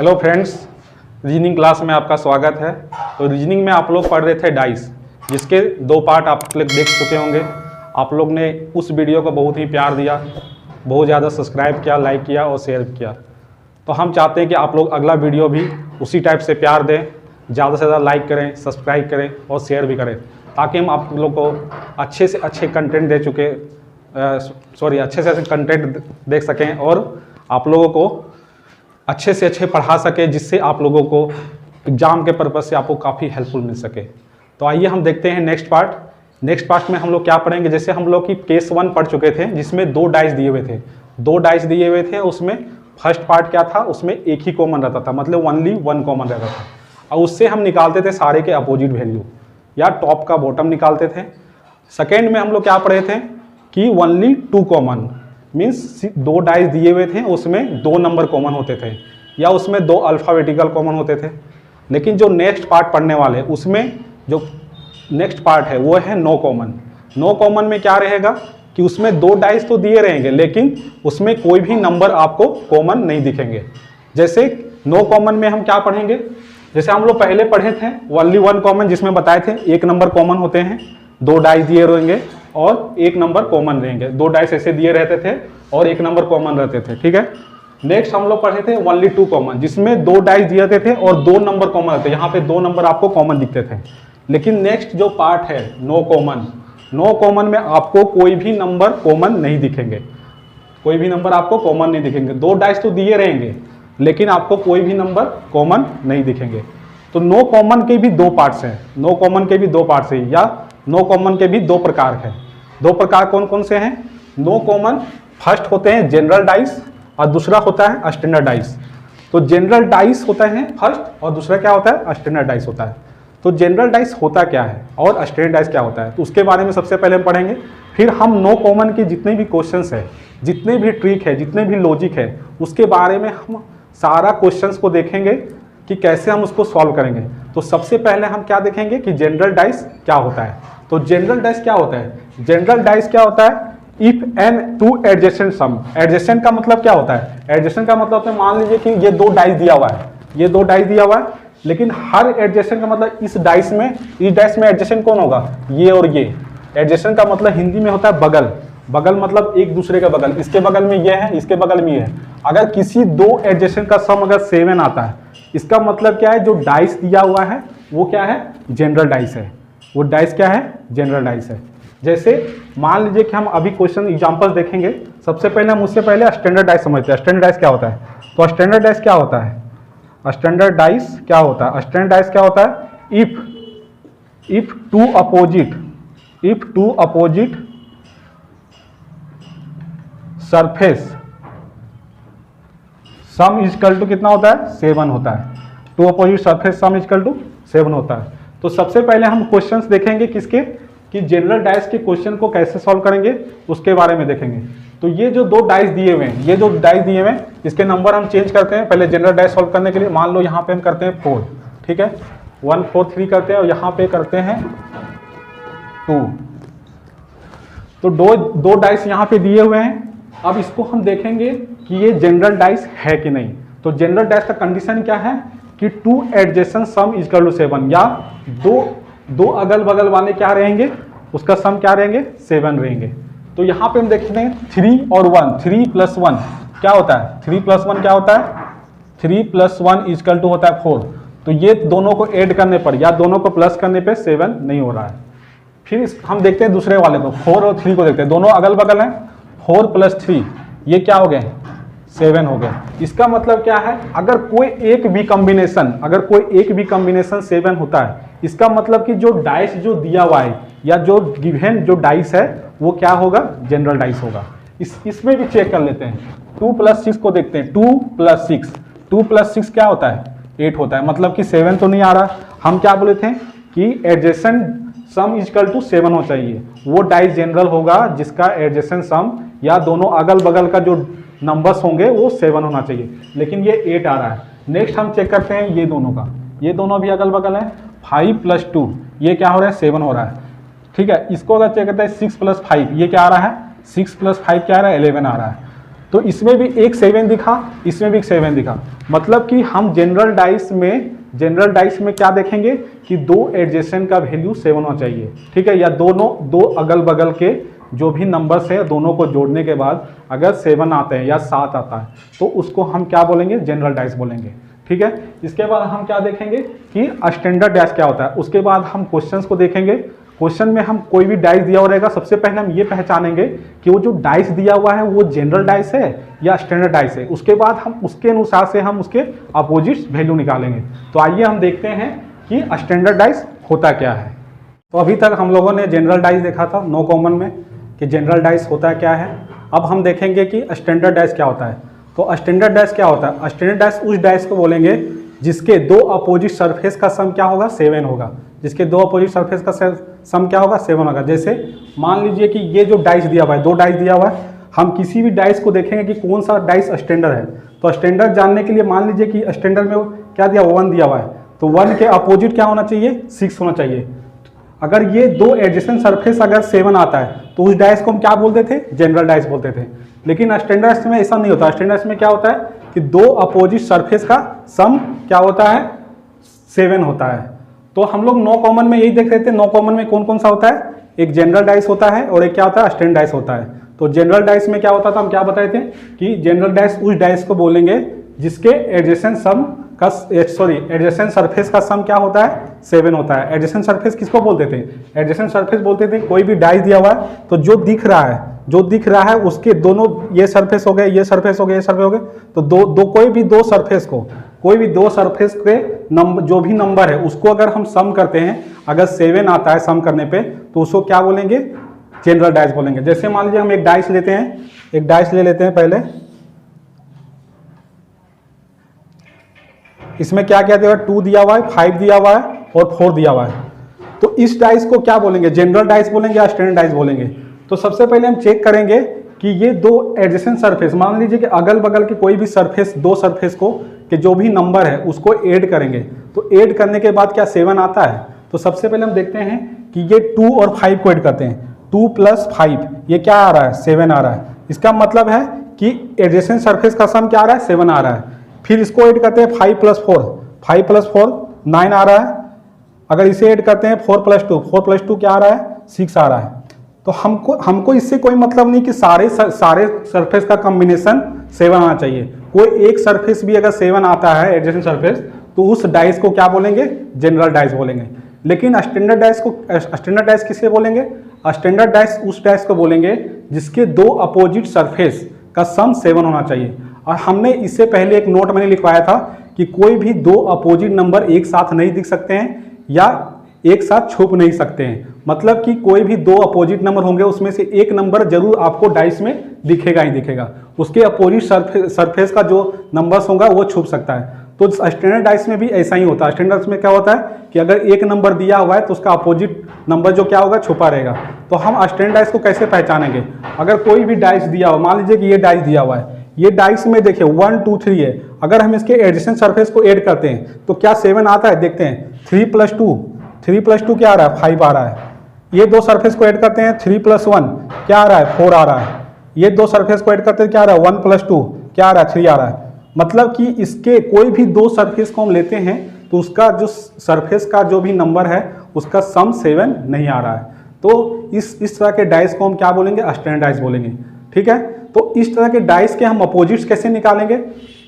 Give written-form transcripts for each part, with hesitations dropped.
Hello friends, reasoning class में आपका स्वागत है। तो रीजनिंग में आप लोग पढ़ रहे थे डाइस, जिसके दो पार्ट आप लोग देख चुके होंगे। आप लोग ने उस वीडियो को बहुत ही प्यार दिया, बहुत ज़्यादा सब्सक्राइब किया, लाइक किया और शेयर किया। तो हम चाहते हैं कि आप लोग अगला वीडियो भी उसी टाइप से प्यार दें, ज़्यादा से ज़्यादा लाइक करें, सब्सक्राइब करें और शेयर भी करें, ताकि हम आप लोग को अच्छे से अच्छे कंटेंट अच्छे से अच्छे कंटेंट देख सकें और आप लोगों को अच्छे से अच्छे पढ़ा सके, जिससे आप लोगों को एग्ज़ाम के पर्पज़ से आपको काफ़ी हेल्पफुल मिल सके। तो आइए हम देखते हैं नेक्स्ट पार्ट में हम लोग क्या पढ़ेंगे। जैसे हम लोग की केस 1 पढ़ चुके थे, जिसमें 2 डाइस दिए हुए थे। उसमें फर्स्ट पार्ट क्या था, उसमें एक ही कॉमन रहता था, मतलब ओनली 1 कॉमन रहता था, और उससे हम निकालते थे सारे के अपोजिट वैल्यू या टॉप का बॉटम निकालते थे। सेकेंड में हम लोग क्या पढ़े थे कि ओनली 2 कॉमन मीन्स 2 डाइस दिए हुए थे, उसमें 2 नंबर कॉमन होते थे या उसमें 2 अल्फ़ाबेटिकल कॉमन होते थे। लेकिन जो नेक्स्ट पार्ट पढ़ने वाले, उसमें जो नेक्स्ट पार्ट है वो है नो कॉमन। नो कॉमन में क्या रहेगा कि उसमें 2 डाइस तो दिए रहेंगे, लेकिन उसमें कोई भी नंबर आपको कॉमन नहीं दिखेंगे। जैसे नो कॉमन में हम क्या पढ़ेंगे, जैसे हम लोग पहले पढ़े थे ओनली 1 कॉमन, जिसमें बताए थे 1 नंबर कॉमन होते हैं, 2 डाइस दिए रहेंगे और 1 नंबर कॉमन रहेंगे। 2 डाइस ऐसे दिए रहते थे और 1 नंबर कॉमन रहते थे, ठीक है। नेक्स्ट हम लोग पढ़े थे ओनली 2 कॉमन, जिसमें 2 डाइस दिए रहते थे और 2 नंबर कॉमन रहते थे। यहाँ पे 2 नंबर आपको कॉमन दिखते थे। लेकिन नेक्स्ट जो पार्ट है नो कॉमन में आपको कोई भी नंबर कॉमन नहीं दिखेंगे, कोई भी नंबर आपको कॉमन नहीं दिखेंगे। 2 डाइस तो दिए रहेंगे, लेकिन आपको कोई भी नंबर कॉमन नहीं दिखेंगे। तो नो कॉमन के भी 2 पार्ट्स हैं, नो कॉमन के भी 2 पार्ट्स हैं, या नो कॉमन के भी 2 प्रकार हैं। 2 प्रकार कौन कौन से हैं नो कॉमन? फर्स्ट होते हैं जनरल डाइस और दूसरा होता है स्टैंडर्ड डाइस। तो जनरल डाइस होता है फर्स्ट और दूसरा क्या होता है, स्टैंडर्ड डाइस होता है। तो जनरल डाइस होता क्या है और स्टैंडर्ड डाइस क्या होता है, तो उसके बारे में सबसे पहले हम पढ़ेंगे। फिर हम नो कॉमन के जितने भी क्वेश्चंस है, जितने भी ट्रिक है, जितने भी लॉजिक है, उसके बारे में हम सारा क्वेश्चंस को देखेंगे कि कैसे हम उसको सॉल्व करेंगे। तो सबसे पहले हम क्या देखेंगे कि जनरल डाइस क्या होता है। तो जनरल डाइस क्या होता है? जनरल डाइस क्या होता है? If any 2 adjacent sum. Adjacent का मतलब क्या होता है? एडजेसेंट का मतलब होता है, मान लीजिए कि ये 2 डाइस दिया हुआ है, ये 2 डाइस दिया हुआ है, लेकिन हर एडजेसेंट का मतलब इस डाइस में एडजेसेंट कौन होगा, ये और ये। एडजेसेंट का मतलब हिंदी में होता है बगल। बगल मतलब एक दूसरे का बगल, इसके बगल में ये है, इसके बगल में ये है। अगर किसी 2 एडजेसेंट का सम अगर 7 आता है, इसका मतलब क्या है, जो डाइस दिया हुआ है वो क्या है, जनरल डाइस है। वो डाइस क्या है, जनरल डाइस है। जैसे मान लीजिए कि हम अभी क्वेश्चन एग्जांपल्स देखेंगे। सबसे पहले हम उससे पहले स्टैंडर्ड डाइस समझते हैं। स्टैंडर्ड डाइस क्या होता है? तो स्टैंडर्ड डाइस क्या होता है? स्टैंडर्ड डाइस क्या होता है? स्टैंडर्ड डाइस क्या होता है? If two opposite surface sum equal to कितना होता है, 7 होता है। 2 opposite surface sum equal to 7 होता है। तो सबसे पहले हम क्वेश्चंस देखेंगे किसके, कि जनरल डाइस के क्वेश्चन को कैसे सॉल्व करेंगे, उसके बारे में देखेंगे। तो ये जो 2 डाइस दिए हुए हैं, ये जो डाइस दिए हुए हैं, इसके नंबर हम चेंज करते हैं। पहले जनरल डाइस सॉल्व करने के लिए मान लो यहाँ पे हम करते हैं 4, ठीक है, 1 4 3 करते हैं और यहाँ पे करते हैं 2। तो 2 डाइस यहाँ पे दिए हुए हैं। अब इसको हम देखेंगे कि ये जनरल डाइस है कि नहीं। तो जनरल डाइस का कंडीशन क्या है कि 2 एडजेसेंट सम इक्वल टू 7, या दो अगल बगल वाले क्या रहेंगे, उसका सम क्या रहेंगे, 7 रहेंगे। तो यहाँ पे हम देखते हैं 3 और 1, 3 + 1 क्या होता है, 3 + 1 क्या होता है, 3 + 1 इक्वल टू होता है 4। तो ये दोनों को ऐड करने पर या दोनों को प्लस करने पे 7 नहीं हो रहा है। फिर हम देखते हैं दूसरे वाले को, 4 और 3 को देखते हैं, दोनों अगल बगल हैं। 4 + 3 ये क्या हो गए, 7 हो गए। इसका मतलब क्या है, अगर कोई एक भी कॉम्बिनेशन 7 होता है, इसका मतलब कि जो डाइस जो दिया हुआ है या जो गिवन जो डाइस है वो क्या होगा, जनरल डाइस होगा। इसमें भी चेक कर लेते हैं। 2 + 6 को देखते हैं, 2 + 6, 2 + 6 क्या होता है, 8 होता है। मतलब कि 7 तो नहीं आ रहा। हम क्या बोले थे कि एडजेसेंट सम इक्वल टू 7 होना चाहिए। वो डाइस जनरल होगा जिसका एडजेसेंट सम या दोनों अगल बगल का जो नंबर्स होंगे वो 7 होना चाहिए, लेकिन ये 8 आ रहा है। नेक्स्ट हम चेक करते हैं ये दोनों का, ये दोनों भी अगल बगल है। 5 + 2 ये क्या हो रहा है, 7 हो रहा है, ठीक है। इसको अगर चेक करते हैं 6 + 5 ये क्या आ रहा है, 6 + 5 क्या आ रहा है, 11 आ रहा है। तो इसमें भी एक 7 दिखा, इसमें भी एक 7 दिखा। मतलब कि हम जनरल डाइस में क्या देखेंगे कि दो एडजेसेंट का वैल्यू 7 होना चाहिए, ठीक है, या दो अगल बगल के जो भी नंबर्स है दोनों को जोड़ने के बाद अगर 7 आते हैं या 7 आता है तो उसको हम क्या बोलेंगे, जनरल डाइस बोलेंगे, ठीक है। इसके बाद हम क्या देखेंगे कि स्टैंडर्ड डाइस क्या होता है। उसके बाद हम क्वेश्चंस को देखेंगे। क्वेश्चन में हम कोई भी डाइस दिया हुआ रहेगा, सबसे पहले हम ये पहचानेंगे कि वो जो डाइस दिया हुआ है वो जनरल डाइस है या स्टैंडर्ड डाइस है। उसके बाद हम उसके अनुसार से हम उसके अपोजिट वैल्यू निकालेंगे। तो आइए हम देखते हैं कि स्टैंडर्ड डाइस होता क्या है। तो अभी तक हम लोगों ने जनरल डाइस देखा था नो कॉमन में कि जनरल डाइस होता क्या है। अब हम देखेंगे कि स्टैंडर्ड डाइस क्या होता है। तो स्टैंडर्ड डाइस क्या होता है, स्टैंडर्ड डाइस उस डाइस को बोलेंगे जिसके दो अपोजिट सरफेस का सम क्या होगा, 7 होगा। जिसके दो अपोजिट सरफेस का सम क्या होगा, 7 होगा। जैसे मान लीजिए कि ये जो डाइस दिया हुआ है, 2 डाइस दिया हुआ है, हम किसी भी डाइस को देखेंगे कि कौन सा डाइस स्टैंडर्ड है। तो स्टैंडर्ड जानने के लिए मान लीजिए कि स्टैंडर्ड में क्या दिया, 1 दिया हुआ है, तो 1 के अपोजिट क्या होना चाहिए, 6 होना चाहिए। अगर ये दो एडजेसेंट सरफेस अगर 7 आता है तो उस डाइस को हम क्या बोलते थे, जनरल डाइस बोलते थे। लेकिन स्टैंडर्ड में ऐसा नहीं होता। स्टैंडर्ड में क्या होता है कि दो अपोजिट सरफेस का सम क्या होता है, 7 होता है। तो हम लोग नो कॉमन में यही देख रहे थे, नो कॉमन में कौन कौन सा होता है, एक जनरल डाइस होता है और एक क्या होता है, स्टैंडर्ड डाइस होता है। तो जनरल डाइस में क्या होता था, हम क्या बताए थे कि जनरल डाइस उस डाइस को बोलेंगे जिसके एडजेसेंट सम का एडजेसेंट सरफेस का सम क्या होता है, 7 होता है। एडजेसेंट सरफेस किसको बोलते थे, एडजेसेंट सरफेस बोलते थे कोई भी डाइस दिया हुआ है तो जो दिख रहा है उसके दोनों, ये सरफेस हो गए, ये सरफेस हो गए, ये सरफेस हो गए, तो कोई भी दो सरफेस के नंबर, जो भी नंबर है उसको अगर हम सम करते हैं, अगर 7 आता है सम करने पे तो उसको क्या बोलेंगे, जनरल डाइस बोलेंगे। जैसे मान लीजिए हम एक डाइस लेते हैं, एक डाइस ले लेते हैं पहले। इसमें क्या क्या दिया हुआ है, 2 दिया हुआ है, 5 दिया हुआ है और 4 दिया हुआ है। तो इस डाइस को क्या बोलेंगे, जनरल डाइस बोलेंगे या स्टैंडर्ड डाइस बोलेंगे। तो सबसे पहले हम चेक करेंगे कि ये दो एडजेसेंट सरफेस, मान लीजिए कि अगल बगल के कोई भी सरफेस, दो सरफेस को के जो भी नंबर है उसको ऐड करेंगे। तो ऐड करने के बाद क्या 7 आता है। तो सबसे पहले हम देखते हैं कि ये 2 और 5 को ऐड करते हैं, 2 + 5 ये क्या आ रहा है, 7 आ रहा है। इसका मतलब है कि एडजेसेंट सरफेस का सम क्या आ रहा है, 7 आ रहा है। फिर इसको ऐड करते हैं 5 + 4 9 आ रहा है। अगर इसे ऐड करते हैं 4 + 2 क्या आ रहा है, 6 आ रहा है। तो हमको इससे कोई मतलब नहीं कि सारे सरफेस का कॉम्बिनेशन 7 आना चाहिए। कोई एक सरफेस भी अगर 7 आता है एडजेसेंट सरफेस तो उस डाइस को क्या बोलेंगे, जनरल डाइस बोलेंगे। लेकिन स्टैंडर्ड डाइस किसे बोलेंगे, स्टैंडर्ड डाइस उस डाइस को बोलेंगे जिसके दो अपोजिट सरफेस का सम 7 होना चाहिए। और हमने इससे पहले एक नोट मैंने लिखवाया था कि कोई भी दो अपोजिट नंबर एक साथ नहीं दिख सकते हैं या एक साथ छुप नहीं सकते हैं। मतलब कि कोई भी दो अपोजिट नंबर होंगे उसमें से एक नंबर जरूर आपको डाइस में दिखेगा ही दिखेगा, उसके अपोजिट सरफेस का जो नंबर्स होगा वो छुप सकता है। तो स्टैंडर्ड डाइस में भी ऐसा ही होता है। स्टैंडर्ड में क्या होता है कि अगर एक नंबर दिया हुआ है तो उसका अपोजिट नंबर जो क्या होगा, छुपा रहेगा। तो हम स्टैंडर्ड डाइस को कैसे पहचानेंगे, अगर कोई भी डाइस दिया हुआ, मान लीजिए कि ये डाइस दिया हुआ है, ये डाइस में देखिए 1 2 3 है। अगर हम इसके एडजेसेंट सरफेस को ऐड करते हैं तो क्या 7 आता है, देखते हैं 3 + 2 क्या आ रहा है, 5 आ रहा है। ये दो सरफेस को ऐड करते हैं 3 + 1 क्या आ रहा है, 4 आ रहा है। ये दो सरफेस को ऐड करते हैं क्या आ रहा है, 1 + 2 क्या आ रहा है, 3 आ रहा है। मतलब कि इसके कोई भी दो सरफेस को हम लेते हैं तो उसका जो सरफेस का जो भी नंबर है उसका सम 7 नहीं आ रहा है। तो इस तरह के डाइस को हम क्या बोलेंगे, स्टैंडर्ड डाइस बोलेंगे। ठीक है, तो इस तरह के डाइस के हम अपोजिट्स कैसे निकालेंगे,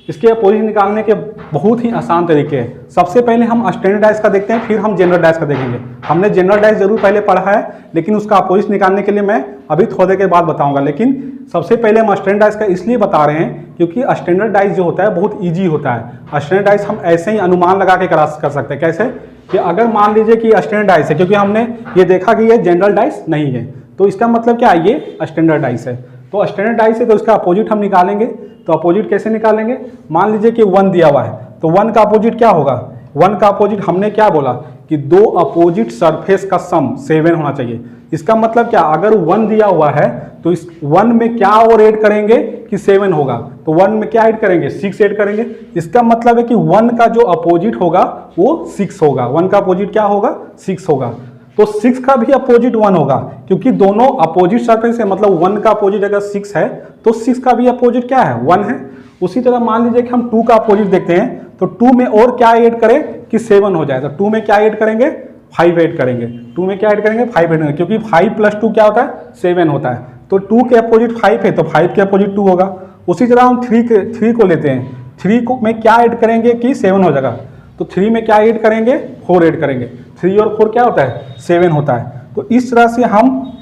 इसके अपोजिट निकालने के बहुत ही आसान तरीके हैं। सबसे पहले हम स्टैंडर्ड डाइस का देखते हैं, फिर हम जनरल डाइस का देखेंगे। हमने जनरल डाइस जरूर पहले पढ़ा है लेकिन उसका अपोजिट निकालने के लिए मैं अभी थोड़ी देर के बाद बताऊंगा। लेकिन सबसे पहले हम स्टैंडर्ड डाइस का इसलिए बता रहे हैं क्योंकि स्टैंडर्ड डाइस जो होता है बहुत ईजी होता है। स्टैंडर्ड डाइस हम ऐसे ही अनुमान लगा के कर सकते हैं। कैसे कि अगर मान लीजिए कि स्टैंडर्ड डाइस है, क्योंकि हमने ये देखा कि ये जनरल डाइस नहीं है, तो इसका मतलब क्या है, ये स्टैंडर्ड डाइस है। तो स्टैंडर्ड डाइस है तो इसका अपोजिट हम निकालेंगे। तो अपोजिट कैसे निकालेंगे, मान लीजिए कि 1 दिया हुआ है तो 1 का अपोजिट क्या होगा, 1 का अपोजिट हमने क्या बोला कि दो अपोजिट सरफेस का सम 7 होना चाहिए। इसका मतलब क्या, अगर 1 दिया हुआ है तो इस 1 में क्या और ऐड करेंगे कि 7 होगा। तो 1 में क्या ऐड करेंगे, 6 ऐड करेंगे। इसका मतलब है कि 1 का जो अपोजिट होगा वो 6 होगा। 1 का अपोजिट क्या होगा, 6 होगा। तो 6 का भी अपोजिट 1 होगा, क्योंकि दोनों अपोजिट सरफेस है, मतलब 1 का अपोजिट अगर 6 है तो 6 का भी अपोजिट क्या है, 1 है। उसी तरह मान लीजिए कि हम 2 का अपोजिट देखते हैं, तो 2 में और क्या ऐड करें कि 7 हो जाए, तो 2 में क्या ऐड करेंगे, 5 ऐड करेंगे। 2 में क्या ऐड करेंगे, 5 ऐड करेंगे, क्योंकि 5 + 2 क्या होता है, 7 होता है। तो 2 के अपोजिट 5 है, तो 5 के अपोजिट 2 होगा। उसी तरह हम 3 को लेते हैं, 3 में क्या ऐड करेंगे कि 7 हो जाएगा, तो 3 में क्या ऐड करेंगे, 4 ऐड करेंगे। 3 और 4 क्या होता है, 7 होता है। तो इस तरह से हम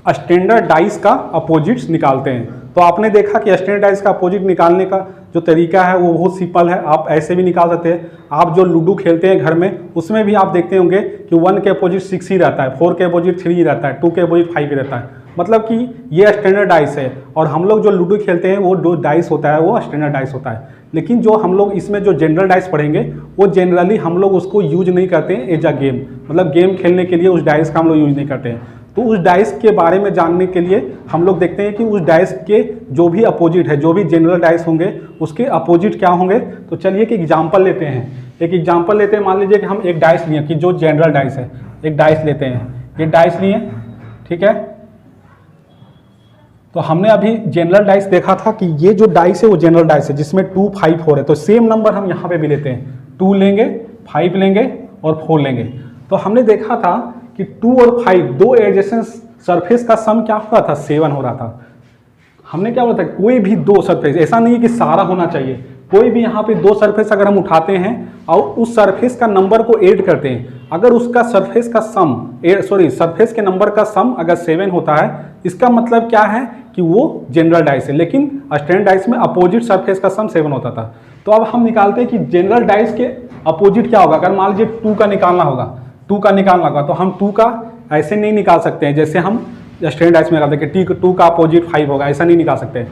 स्टैंडर्ड डाइस का अपोजिट्स निकालते हैं। तो आपने देखा कि स्टैंडर्ड डाइस का अपोजिट निकालने का जो तरीका है वो बहुत सिंपल है, आप ऐसे भी निकाल सकते हैं। आप जो लूडो खेलते हैं घर में, उसमें भी आप देखते होंगे कि 1 के अपोजिट 6 ही रहता है, 4 के अपोजिट 3 ही रहता है, 2 के अपोजिट 5 ही रहता है। मतलब कि ये स्टैंडर्ड डाइस है, और हम लोग जो लूडो खेलते हैं वो जो डाइस होता है वो स्टैंडर्ड डाइस होता है। लेकिन जो हम लोग इसमें जो जनरल डाइस पढ़ेंगे वो जनरली हम लोग उसको यूज नहीं करते हैं एज अ गेम, मतलब गेम खेलने के लिए उस डाइस का हम लोग यूज नहीं करते हैं। तो उस डाइस के बारे में जानने के लिए हम लोग देखते हैं कि उस डाइस के जो भी अपोजिट है, जो भी जनरल डाइस होंगे उसके अपोजिट क्या होंगे। तो चलिए एक एग्जांपल लेते हैं, एक एग्जांपल लेते हैं। मान लीजिए कि हम एक डाइस लिए कि जो जनरल डाइस है, एक डाइस लेते हैं, ये डाइस लिए, ठीक है। तो हमने अभी जनरल डाइस देखा था कि ये जो डाइस है वो जनरल डाइस है जिसमें 2, 5, 4 है। तो सेम नंबर हम यहाँ पे भी लेते हैं, 2 लेंगे, 5 लेंगे और 4 लेंगे। तो हमने देखा था कि 2 और 5 दो एडजेसेंट सरफेस का सम क्या हो रहा था, 7 हो रहा था। हमने क्या बोला था, कोई भी दो सरफेस, ऐसा नहीं है कि सारा होना चाहिए, कोई भी यहाँ पे दो सरफेस अगर हम उठाते हैं और उस सरफेस का नंबर को ऐड करते हैं, अगर उसका सरफेस का सम सरफेस के नंबर का सम अगर 7 होता है, इसका मतलब क्या है कि वो जनरल डाइस है। लेकिन स्टैंडर्ड डाइस में अपोजिट सरफेस का सम 7 होता था। तो अब हम निकालते हैं कि जनरल डाइस के अपोजिट क्या होगा। अगर मान लीजिए 2 का निकालना होगा, 2 का निकालना होगा, तो हम 2 का ऐसे नहीं निकाल सकते हैं जैसे हम स्टैंडर्ड डाइस में निकालते हैं कि 2 का अपोजिट 5 होगा, ऐसा नहीं निकाल सकते।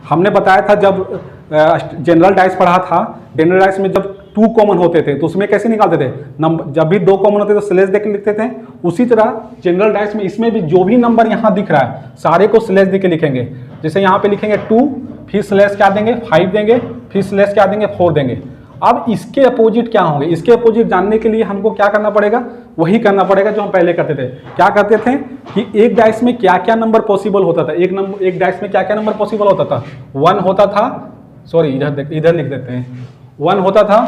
हमने बताया था जब जनरल डाइस पढ़ा था, जनरल डाइस में जब 2 कॉमन होते थे तो उसमें कैसे निकालते थे, नंबर जब भी 2 कॉमन होते थे तो स्लेश देके लिखते थे। उसी तरह जनरल डाइस में इसमें भी जो भी नंबर यहाँ दिख रहा है सारे को स्लेश देके लिखेंगे। जैसे यहाँ पे लिखेंगे 2, फिर स्लेश क्या देंगे, 5 देंगे, फिर स्लेश क्या देंगे, 4 देंगे। अब इसके अपोजिट क्या होंगे, इसके अपोजिट जानने के लिए हमको क्या करना पड़ेगा, वही करना पड़ेगा जो हम पहले करते थे। क्या करते थे कि एक डाइस में क्या क्या नंबर पॉसिबल होता था, एक डाइस में क्या क्या नंबर पॉसिबल होता था। 1 होता था, सॉरी इधर लिख देते हैं, 1 होता था,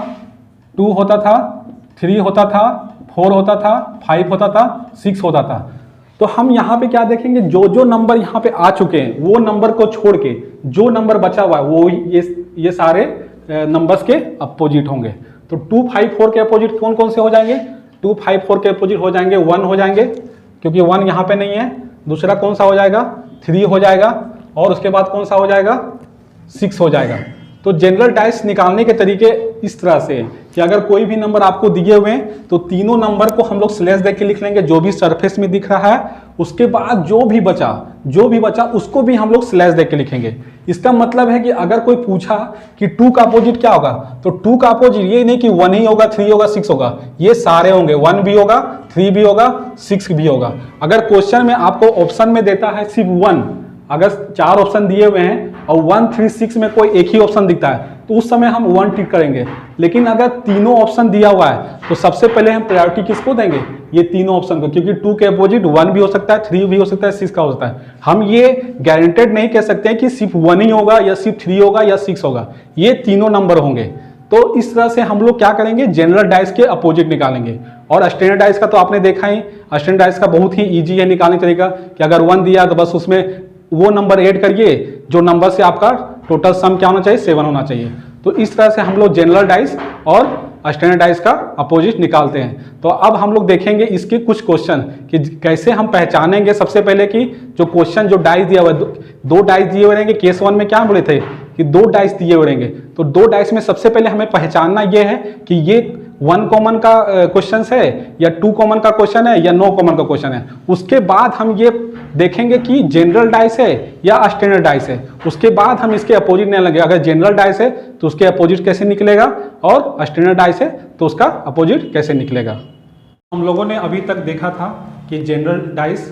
2 होता था, 3 होता था, 4 होता था, 5 होता था, 6 होता था। तो हम यहाँ पे क्या देखेंगे, जो जो नंबर यहाँ पे आ चुके हैं वो नंबर को छोड़ के जो नंबर बचा हुआ है वो ये सारे नंबर्स के अपोजिट होंगे। तो 2, 5, 4 के अपोजिट कौन कौन से हो जाएंगे, 2, 5, 4 के अपोजिट हो जाएंगे 1 हो जाएंगे, क्योंकि 1 यहाँ पे नहीं है। दूसरा कौन सा हो जाएगा, 3 हो जाएगा, और उसके बाद कौन सा हो जाएगा, 6 हो जाएगा। तो जनरल डाइस निकालने के तरीके इस तरह से है कि अगर कोई भी नंबर आपको दिए हुए हैं तो तीनों नंबर को हम लोग स्लेश देके लिख लेंगे जो भी सरफेस में दिख रहा है। उसके बाद जो भी बचा उसको भी हम लोग स्लेश देके लिखेंगे। इसका मतलब है कि अगर कोई पूछा कि 2 का अपोजिट क्या होगा, तो 2 का अपोजिट ये नहीं कि 1 ही होगा, 3 होगा, 6 होगा, ये सारे होंगे। 1 भी होगा, 3 भी होगा, 6 भी होगा। अगर क्वेश्चन में आपको ऑप्शन में देता है सिर्फ 1, अगर 4 ऑप्शन दिए हुए हैं और 1, 3, 6 में कोई एक ही ऑप्शन दिखता है तो उस समय हम 1 टिक करेंगे। लेकिन अगर तीनों ऑप्शन दिया हुआ है तो सबसे पहले हम प्रायोरिटी किसको देंगे, ये तीनों ऑप्शन को, क्योंकि 2 के अपोजिट 1 भी हो सकता है, 3 भी हो सकता है, 6 का हो सकता है। हम ये गारंटेड नहीं कह सकते हैं कि सिर्फ 1 ही होगा या सिर्फ 3 होगा या 6 होगा, ये तीनों नंबर होंगे। तो इस तरह से हम लोग क्या करेंगे, जनरल डाइस के अपोजिट निकालेंगे। और स्टैंडर्ड डाइस का तो आपने देखा ही, स्टैंडर्ड डाइस का बहुत ही ईजी है निकालने का तरीका कि अगर 1 दिया तो बस उसमें वो नंबर ऐड करिए जो नंबर से आपका टोटल सम क्या होना चाहिए, 7 होना चाहिए। तो इस तरह से हम लोग जनरल डाइस और स्टैंडर्ड डाइस का अपोजिट निकालते हैं। तो अब हम लोग देखेंगे इसके कुछ क्वेश्चन कि कैसे हम पहचानेंगे। सबसे पहले कि जो क्वेश्चन जो डाइस दिया हुआ है, 2 डाइस दिए हुए रहेंगे। केस 1 में क्या बोले थे कि 2 डाइस दिए हुए रहेंगे, तो 2 डाइस में सबसे पहले हमें पहचानना ये है कि ये 1 कॉमन का क्वेश्चन है या 2 कॉमन का क्वेश्चन है या 9 कॉमन का क्वेश्चन है। उसके बाद हम ये देखेंगे कि जनरल डाइस है या स्टैंडर्ड डाइस है। उसके बाद हम इसके अपोजिट नहीं लगे, अगर जनरल डाइस है तो उसके अपोजिट कैसे निकलेगा और स्टैंडर्ड डाइस है तो उसका अपोजिट कैसे निकलेगा। हम लोगों ने अभी तक देखा था कि जनरल डाइस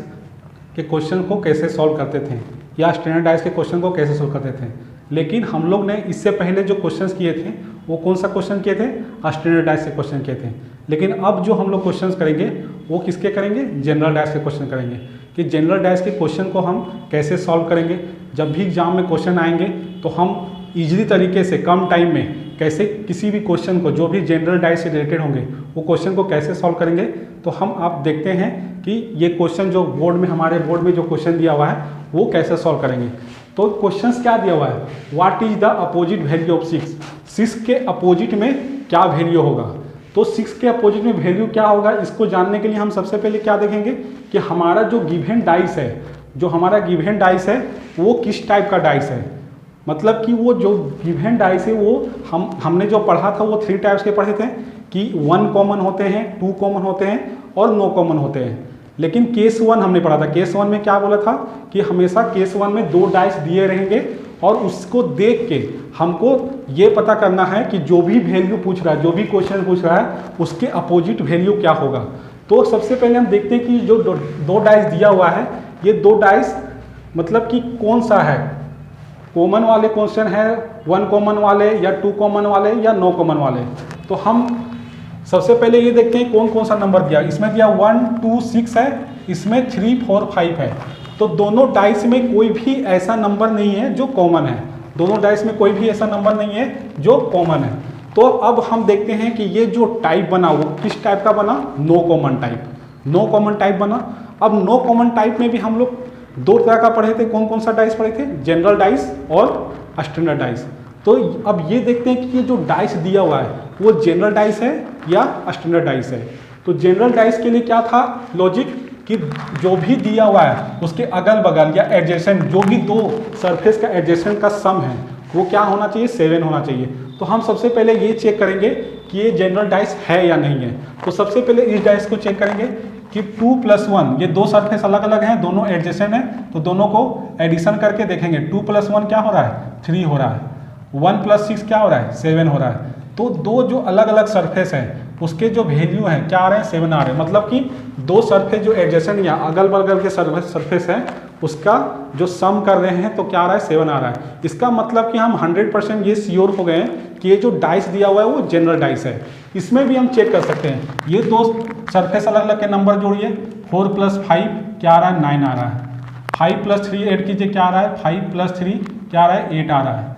के क्वेश्चन को कैसे सॉल्व करते थे या स्टैंडर्ड डाइस के क्वेश्चन को कैसे सॉल्व करते थे। लेकिन हम लोग ने इससे पहले जो क्वेश्चंस किए थे वो कौन सा क्वेश्चन किए थे, स्टैंडर्ड डाइस के क्वेश्चन किए थे। लेकिन अब जो हम लोग क्वेश्चंस करेंगे वो किसके करेंगे, जनरल डाइस के क्वेश्चन करेंगे, कि जनरल डाइस के क्वेश्चन को हम कैसे सॉल्व करेंगे। जब भी एग्जाम में क्वेश्चन आएंगे तो हम ईजिली तरीके से कम टाइम में कैसे किसी भी क्वेश्चन को जो भी जनरल डाइस से रिलेटेड होंगे वो क्वेश्चन को कैसे सॉल्व करेंगे। तो हम आप देखते हैं कि ये क्वेश्चन जो हमारे बोर्ड में जो क्वेश्चन दिया हुआ है वो कैसे सॉल्व करेंगे। तो क्वेश्चंस क्या दिया हुआ है, what is the opposite value of 6, 6 के अपोजिट में क्या वैल्यू होगा। तो 6 के अपोजिट में वैल्यू क्या होगा, इसको जानने के लिए हम सबसे पहले क्या देखेंगे कि हमारा जो गिवन डाइस है, जो हमारा गिवन डाइस है वो किस टाइप का डाइस है। मतलब कि वो जो गिवन डाइस है वो हमने जो पढ़ा था वो 3 टाइप्स के पढ़े थे कि 1 कॉमन होते हैं, 2 कॉमन होते हैं और नो कॉमन होते हैं। लेकिन केस 1 हमने पढ़ा था, केस 1 में क्या बोला था कि हमेशा केस 1 में 2 डाइस दिए रहेंगे और उसको देख के हमको ये पता करना है कि जो भी वैल्यू पूछ रहा है, जो भी क्वेश्चन पूछ रहा है उसके अपोजिट वैल्यू क्या होगा। तो सबसे पहले हम देखते हैं कि जो 2 डाइस दिया हुआ है ये 2 डाइस मतलब कि कौन सा है, कॉमन वाले क्वेश्चन है, 1 कॉमन वाले या 2 कॉमन वाले या नो कॉमन वाले। तो हम सबसे पहले ये देखते हैं कौन कौन सा नंबर दिया। इसमें दिया 1 2 6 है, इसमें 3 4 5 है। तो दोनों डाइस में कोई भी ऐसा नंबर नहीं है जो कॉमन है, दोनों डाइस में कोई भी ऐसा नंबर नहीं है जो कॉमन है। तो अब हम देखते हैं कि ये जो टाइप बना वो किस टाइप का बना, no common type, no common type बना। अब नो कॉमन टाइप में भी हम लोग 2 तरह का पढ़े थे, कौन कौन सा डाइस पढ़े थे, जनरल डाइस और स्टैंडर्ड डाइस। तो अब ये देखते हैं कि ये जो डाइस दिया हुआ है वो जनरल डाइस है या स्टैंडर्ड डाइस है। तो जनरल डाइस के लिए क्या था लॉजिक कि जो भी दिया हुआ है उसके अगल बगल या एडजेसेंट जो भी 2 सरफेस का एडजेसेंट का सम है वो क्या होना चाहिए, 7 होना चाहिए। तो हम सबसे पहले ये चेक करेंगे कि ये जनरल डाइस है या नहीं है। तो सबसे पहले इस डाइस को चेक करेंगे कि 2 + 1, ये 2 सरफेस अलग अलग हैं, दोनों एडजेसेंट हैं, तो दोनों को एडिशन करके देखेंगे। 2 + 1 क्या हो रहा है, 3 हो रहा है, 1 + 6 क्या हो रहा है, 7 हो रहा है। तो 2 जो अलग अलग सरफेस हैं उसके जो वैल्यू हैं क्या आ रहे हैं, 7 आ रहे हैं। मतलब कि 2 सरफेस जो एडजेसेंट या अगल बगल के सरफेस है उसका जो सम कर रहे हैं तो क्या आ रहा है, 7 आ रहा है। इसका मतलब कि हम 100% ये श्योर हो गए हैं कि ये जो डाइस दिया हुआ है वो जनरल डाइस है। इसमें भी हम चेक कर सकते हैं, ये 2 सरफेस अलग अलग के नंबर जोड़िए, 4 + 5 क्या आ रहा है, 9 आ रहा है। 5 + 3 ऐड कीजिए क्या आ रहा है, 5 + 3 क्या आ रहा है, 8 आ रहा है।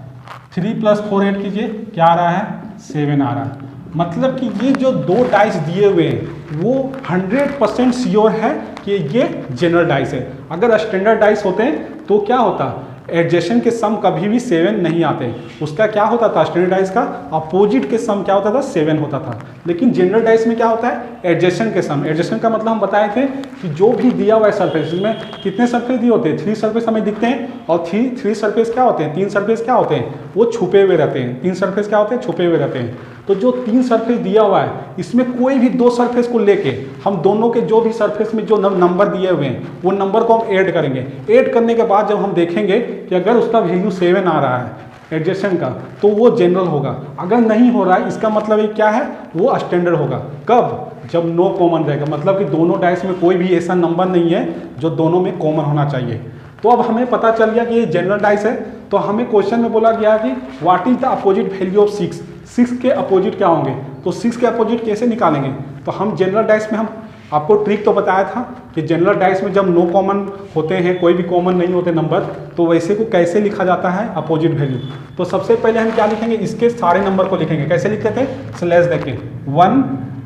3 + 4 ऐड कीजिए क्या आ रहा है, 7 आ रहा है। मतलब कि ये जो 2 डाइस दिए हुए हैं वो 100% श्योर है कि ये जनरल डाइस है। अगर स्टैंडर्ड डाइस होते हैं तो क्या होता, एडजेसेंट के सम कभी भी 7 नहीं आते, उसका क्या होता था, स्टैंडर्ड डाइस का अपोजिट के सम क्या होता था, 7 होता था। लेकिन जनरल डाइस में क्या होता है, एडजेसेंट के सम। एडजेसेंट का मतलब हम बताए थे कि जो भी दिया हुआ है सरफेस में कितने सरफेस दिए होते हैं, 3 सरफेस हमें दिखते हैं और 3 सरफेस क्या होते हैं, 3 सरफेस क्या होते हैं, वो छुपे हुए रहते हैं। 3 सरफेस क्या होते हैं, छुपे हुए रहते हैं। तो जो 3 सरफेस दिया हुआ है इसमें कोई भी 2 सरफेस को लेके हम दोनों के जो भी सरफेस में जो नंबर दिए हुए हैं वो नंबर को हम ऐड करेंगे। ऐड करने के बाद जब हम देखेंगे कि अगर उसका वैल्यू 7 आ रहा है एडजेसेंट का तो वो जनरल होगा। अगर नहीं हो रहा है इसका मतलब ये क्या है, वो स्टैंडर्ड होगा। कब, जब नो कॉमन रहेगा, मतलब कि दोनों डाइस में कोई भी ऐसा नंबर नहीं है जो दोनों में कॉमन होना चाहिए। तो अब हमें पता चल गया कि ये जनरल डाइस है। तो हमें क्वेश्चन में बोला गया कि what is the opposite value of 6, 6 के अपोजिट क्या होंगे। तो 6 के अपोजिट कैसे निकालेंगे, तो हम जनरल डाइस में हम आपको ट्रिक तो बताया था कि जनरल डाइस में जब नो कॉमन होते हैं, कोई भी कॉमन नहीं होते नंबर, तो वैसे को कैसे लिखा जाता है अपोजिट वैल्यू। तो सबसे पहले हम क्या लिखेंगे, इसके सारे नंबर को लिखेंगे। कैसे लिखते थे, स्लैश देके 1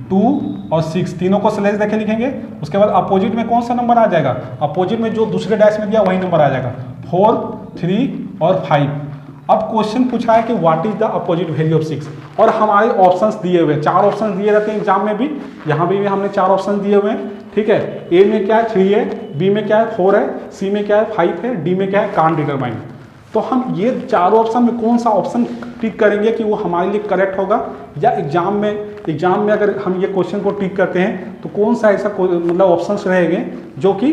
2 और 6 तीनों को स्लैश देके लिखेंगे। उसके बाद अपोजिट में कौन सा नंबर आ जाएगा, अपोजिट में जो दूसरे डाइस में दिया वही नंबर आ जाएगा, 4 3 और 5। अब क्वेश्चन पूछा है कि what is the opposite value of 6 और हमारे ऑप्शंस दिए हुए हैं, 4 ऑप्शन दिए रहते हैं एग्जाम में भी, यहाँ भी हमने 4 ऑप्शन दिए हुए हैं। ठीक है, ए में क्या है 3 है, बी में क्या है 4 है, सी में क्या है 5 है, डी में क्या है कांट डिटरमाइन। तो हम ये 4 ऑप्शन में कौन सा ऑप्शन टिक करेंगे कि वो हमारे लिए करेक्ट होगा, या एग्जाम में अगर हम ये क्वेश्चन को टिक करते हैं तो कौन सा ऐसा मतलब ऑप्शंस रहेंगे जो कि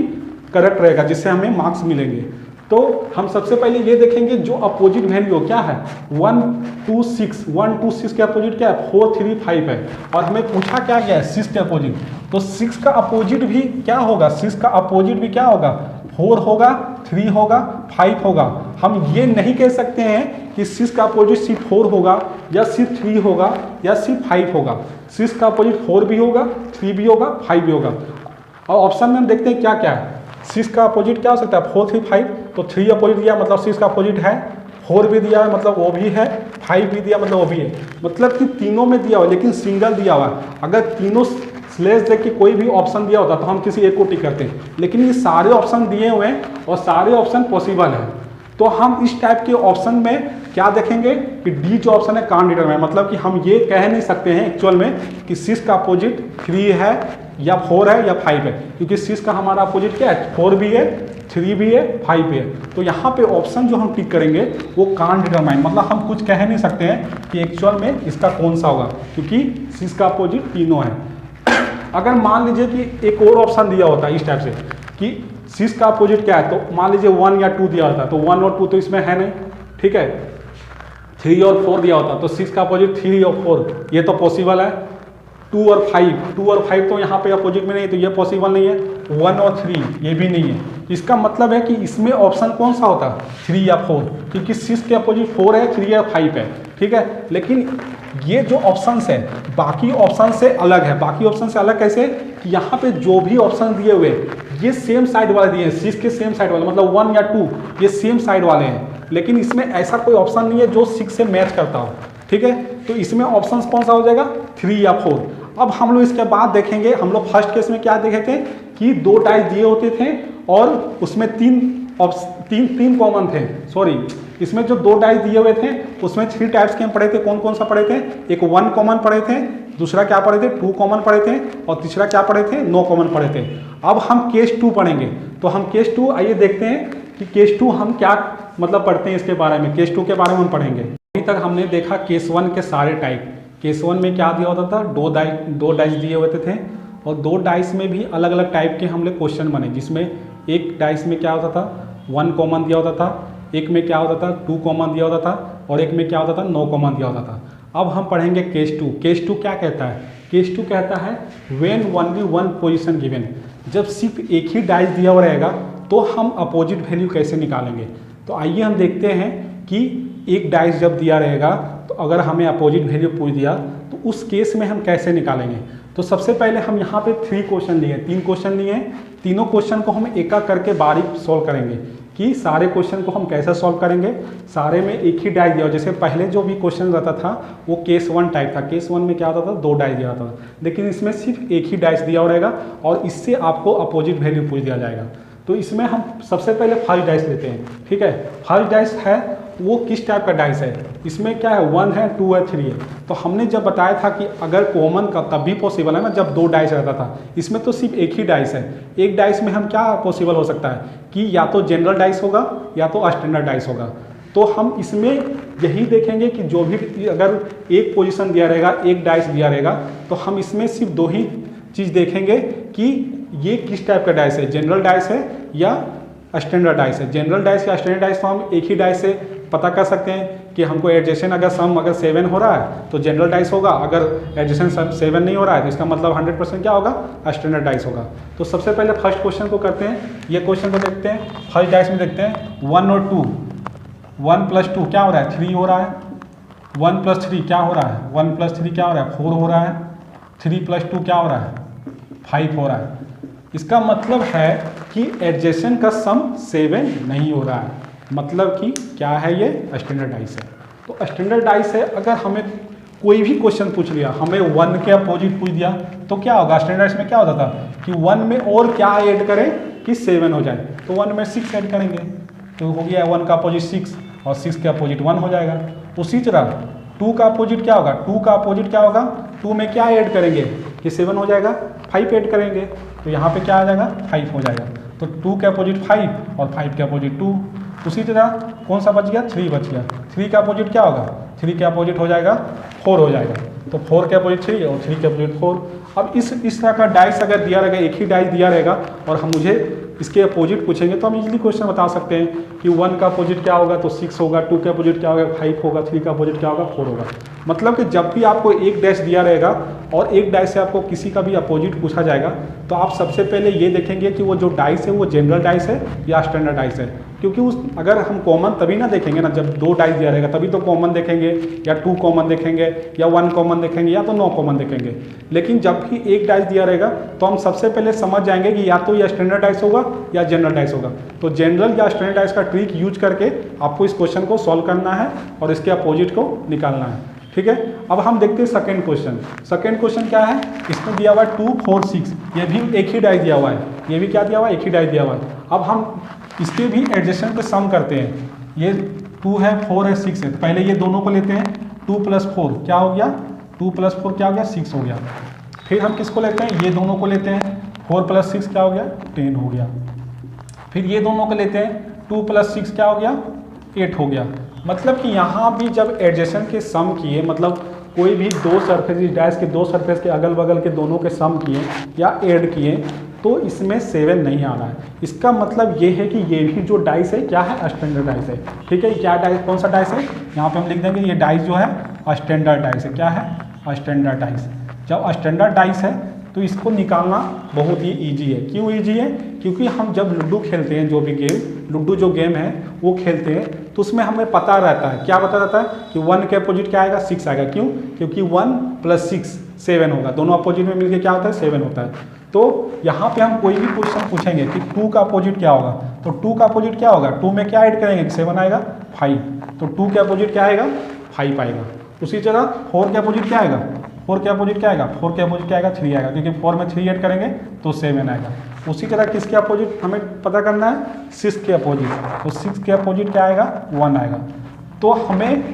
करेक्ट रहेगा जिससे हमें मार्क्स मिलेंगे। तो हम सबसे पहले ये देखेंगे जो अपोजिट वैल्यू क्या है 1 2 6, 1 2 6 के अपोजिट क्या है 4 3 5 है। और हमें पूछा क्या गया है 6 के अपोजिट, तो 6 का अपोजिट भी क्या होगा, 6 का अपोजिट भी क्या होगा, 4 होगा, 3 होगा, 5 होगा। हम ये नहीं कह सकते हैं कि 6 का अपोजिट सिर्फ 4 होगा या सिर्फ 3 होगा या सिर्फ 5 होगा। 6 का अपोजिट 4 भी होगा, 3 भी होगा, 5 भी होगा। और ऑप्शन में हम देखते हैं क्या क्या है। 6 का अपोजिट क्या हो सकता है, 4 3 5, तो 3 अपोजिट दिया मतलब 6 का अपोजिट है, 4 भी दिया है मतलब वो भी है, 5 भी दिया मतलब वो भी है, मतलब कि तीनों में दिया हुआ लेकिन सिंगल दिया हुआ है। अगर तीनों स्लेश देख के कोई भी ऑप्शन दिया होता तो हम किसी एक को टिक करते हैं, लेकिन ये सारे ऑप्शन दिए हुए हैं और सारे ऑप्शन पॉसिबल हैं। तो हम इस टाइप के ऑप्शन में क्या देखेंगे कि डी जो ऑप्शन है कांट डिटरमाइन, मतलब कि हम ये कह नहीं सकते हैं एक्चुअल में कि 6 का अपोजिट 3 है या 4 है या 5 है, क्योंकि 6 का हमारा अपोजिट क्या है, 4 भी है, 3 भी है, 5 भी है। तो यहाँ पे ऑप्शन जो हम टिक करेंगे वो कांट डिटरमाइन, मतलब हम कुछ कह नहीं सकते हैं कि एक्चुअल में इसका कौन सा होगा, क्योंकि 6 का अपोजिट तीनों है। अगर मान लीजिए कि एक और ऑप्शन दिया होता है इस टाइप से कि 6 का अपोजिट क्या है, तो मान लीजिए 1 या 2 दिया होता है, तो 1 और 2 तो इसमें है नहीं, ठीक है। 3 और 4 दिया होता तो 6 का अपोजिट 3 और 4 ये तो पॉसिबल है। 2 और 5 तो यहाँ पे अपोजिट में नहीं, तो ये पॉसिबल नहीं है। 1 और 3 ये भी नहीं है। इसका मतलब है कि इसमें ऑप्शन कौन सा होता है, 3 या 4, क्योंकि 6 के अपोजिट 4 है, 3 या 5 है, ठीक है। लेकिन ये जो ऑप्शंस है बाकी ऑप्शन से अलग है। बाकी ऑप्शन से अलग कैसे कि यहाँ पे जो भी ऑप्शन दिए हुए ये सेम साइड वाले दिए हैं, 6 के सेम साइड वाले, मतलब 1 या 2 ये सेम साइड वाले हैं, लेकिन इसमें ऐसा कोई ऑप्शन नहीं है जो 6 से मैच करता हो, ठीक है। तो इसमें ऑप्शन कौन सा हो जाएगा, 3 या 4। अब हम लोग इसके बाद देखेंगे, हम लोग फर्स्ट केस में क्या देखे थे कि 2 डाइस दिए होते थे और उसमें तीन कॉमन थे, सॉरी इसमें जो 2 डाइस दिए हुए थे उसमें 3 टाइप्स के हम पढ़े थे। कौन कौन सा पढ़े थे, एक 1 कॉमन पढ़े थे, दूसरा क्या पढ़े थे 2 कॉमन पढ़े थे, और तीसरा क्या पढ़े थे, नो कॉमन पढ़े थे। अब हम केस 2 पढ़ेंगे, तो हम केस 2 आइए देखते हैं कि केस 2 हम क्या मतलब पढ़ते हैं इसके बारे में। केस 2 के बारे में हम पढ़ेंगे। अभी तक हमने देखा केस 1 के सारे टाइप। केस 1 में क्या दिया होता था, 2 डाइस दिए होते थे और 2 डाइस में भी अलग अलग टाइप के हमने क्वेश्चन बने, जिसमें एक डाइस में क्या होता था 1 कॉमन दिया होता था, एक में क्या होता था 2 कॉमन दिया होता था, और एक में क्या होता था 9 कॉमन दिया होता था। अब हम पढ़ेंगे केस 2। केस 2 क्या कहता है, केस 2 कहता है व्हेन ओनली 1 पोजीशन गिवन, जब सिर्फ एक ही डाइस दिया हुआ रहेगा तो हम अपोजिट वैल्यू कैसे निकालेंगे। तो आइए हम देखते हैं कि एक डाइस जब दिया रहेगा तो अगर हमें अपोजिट वैल्यू पूछ दिया तो उस केस में हम कैसे निकालेंगे। तो सबसे पहले हम यहाँ पे 3 क्वेश्चन लिए, 3 क्वेश्चन लिए, तीनों क्वेश्चन को हम एक एक करके बारीक सॉल्व करेंगे कि सारे क्वेश्चन को हम कैसे सॉल्व करेंगे। सारे में एक ही डाइस दिया, जैसे पहले जो भी क्वेश्चन रहता था वो केस 1 टाइप था। केस 1 में क्या होता था 2 डाइस दिया होता था, लेकिन इसमें सिर्फ एक ही डाइस दिया रहेगा और इससे आपको अपोजिट वैल्यू पूछ दिया जाएगा। तो इसमें हम सबसे पहले फर्स्ट डाइस लेते हैं, ठीक है। फर्स्ट डाइस है वो किस टाइप का डाइस है, इसमें क्या है 1 है, 2 है, 3 है। तो हमने जब बताया था कि अगर कॉमन का तब भी पॉसिबल है ना जब 2 डाइस रहता था, इसमें तो सिर्फ एक ही डाइस है। एक डाइस में हम क्या पॉसिबल हो सकता है कि या तो जनरल डाइस होगा या तो स्टैंडर्ड डाइस होगा। तो हम इसमें यही देखेंगे कि जो भी अगर एक पोजीशन दिया रहेगा, एक डाइस दिया रहेगा, तो हम इसमें सिर्फ 2 ही चीज़ देखेंगे कि ये किस टाइप का डाइस है, जनरल डाइस है या स्टैंडर्ड डाइस है। जनरल डाइस या स्टैंडर्ड डाइस तो हम एक ही डाइस से पता कर सकते हैं कि हमको एडजेसेंट अगर सम अगर 7 हो रहा है तो जनरल डाइस होगा, अगर एडजेसेंट सम 7 नहीं हो रहा है तो इसका मतलब 100% क्या होगा, स्टैंडर्ड डाइस होगा। तो सबसे पहले फर्स्ट क्वेश्चन को करते हैं, ये क्वेश्चन को देखते हैं। फर्स्ट डाइस में देखते हैं 1 और 2, 1 + 2 क्या हो रहा है 3 हो रहा है, 1 + 3 क्या हो रहा है, 1 + 3 क्या हो रहा है 4 हो रहा है, 3 + 2 क्या हो रहा है 5 हो रहा है। इसका मतलब है कि एडजेसेंट का सम 7 नहीं हो रहा है, मतलब कि क्या है ये स्टैंडर्ड डाइस है। तो स्टैंडर्ड डाइस है, अगर हमें कोई भी क्वेश्चन पूछ लिया, हमें 1 के अपोजिट पूछ दिया तो क्या होगा, स्टैंडर्ड डाइस में क्या होता था कि 1 में और क्या ऐड करें कि 7 हो जाए, तो 1 में 6 ऐड करेंगे तो हो गया 1 का अपोजिट 6 और 6 के अपोजिट 1 हो जाएगा। उसी तरह 2 का अपोजिट क्या होगा, 2 का अपोजिट क्या होगा, 2 में क्या ऐड करेंगे कि 7 हो जाएगा, 5 ऐड करेंगे तो यहाँ पे क्या आ जाएगा 5 हो जाएगा। तो 2 के अपोजिट 5 और 5 के अपोजिट 2। उसी तरह कौन सा बच गया 3 बच गया, 3 का अपोजिट क्या होगा, 3 के अपोजिट हो जाएगा 4 हो जाएगा। तो 4 के अपोजिट 3 और 3 के अपोजिट 4। अब इस तरह का डाइस अगर दिया रहेगा, एक ही डाइस दिया रहेगा और हम मुझे इसके अपोजिट पूछेंगे तो हम इजीली क्वेश्चन बता सकते हैं कि 1 का अपोजिट क्या होगा तो 6 होगा, 2 का अपोजिट क्या होगा 5 होगा, 3 का अपोजिट क्या होगा 4 होगा। मतलब कि जब भी आपको एक डैश दिया रहेगा और एक डाइस से आपको किसी का भी अपोजिट पूछा जाएगा तो आप सबसे पहले ये देखेंगे कि वो जो डाइस है वो जनरल डाइस है या स्टैंडर्ड डाइस है। क्योंकि उस अगर हम कॉमन तभी ना देखेंगे ना जब 2 डाइस दिया रहेगा, तभी तो कॉमन देखेंगे या 2 कॉमन देखेंगे या 1 कॉमन देखेंगे या तो 9 कॉमन देखेंगे। लेकिन जब भी एक डाइस दिया रहेगा तो हम सबसे पहले समझ जाएंगे कि या तो यह स्टैंडर्ड डाइस होगा या जनरल डाइस होगा। तो जनरल या स्टैंडर्ड डाइस का ट्रिक यूज करके आपको इस क्वेश्चन को सॉल्व करना है और इसके अपोजिट को निकालना है। ठीक है, अब हम देखते हैं सेकंड क्वेश्चन। सेकंड क्वेश्चन क्या है, इसमें दिया हुआ है 2 4 6, ये भी एक ही डाइस दिया हुआ है, ये भी क्या दिया हुआ है, एक ही डाइस दिया हुआ है। अब हम इसके भी एडजस्टेंट पे सम करते हैं, ये 2 है 4 है 6 है, तो पहले ये दोनों को लेते हैं, 2 + 4 क्या हो गया, 2 + 4 क्या हो गया, 6 हो गया। फिर हम किसको लेते हैं, ये दोनों को लेते हैं, 4 + 6 क्या हो गया, 10 हो गया। फिर ये दोनों को लेते हैं, 2 + 6 क्या हो गया, 8 हो गया। मतलब कि यहाँ भी जब एडजेसेंट के सम किए, मतलब कोई भी 2 सरफेस डाइस के 2 सरफेस के अगल बगल के दोनों के सम किए या ऐड किए, तो इसमें 7 नहीं आ रहा है। इसका मतलब ये है कि ये भी जो डाइस है क्या है, स्टैंडर्ड डाइस है। ठीक है, क्या डाइस, कौन सा डाइस है, यहाँ पे हम लिख देंगे ये डाइस जो है स्टैंडर्ड डाइस है। क्या है, स्टैंडर्ड डाइस। जब स्टैंडर्ड डाइस है तो इसको निकालना बहुत ही ईजी है। क्यों ईजी है, क्योंकि हम जब लूडो खेलते हैं, जो भी गेम लूडो जो गेम है वो खेलते हैं, तो उसमें हमें पता रहता है, क्या पता रहता है कि 1 के अपोजिट क्या आएगा, 6 आएगा। क्यों, क्योंकि 1 + 6 7 होगा, दोनों अपोजिट में मिलके क्या होता है, 7 होता है। तो यहाँ पे हम कोई भी क्वेश्चन पूछेंगे कि 2 का अपोजिट क्या होगा, तो 2 का अपोजिट क्या होगा, 2 में क्या ऐड करेंगे, 7 आएगा, 5, तो 2 के अपोजिट क्या आएगा, 5 आएगा। उसी तरह 4 के अपोजिट क्या आएगा, 4 के अपोजिट क्या आएगा, 4 के अपोजिट क्या आएगा, 3 आएगा, क्योंकि 4 में 3 ऐड करेंगे तो 7 आएगा। उसी तरह किसके अपोजिट हमें पता करना है, 6 के अपोजिट, तो 6 के अपोजिट क्या आएगा, 1 आएगा। तो हमें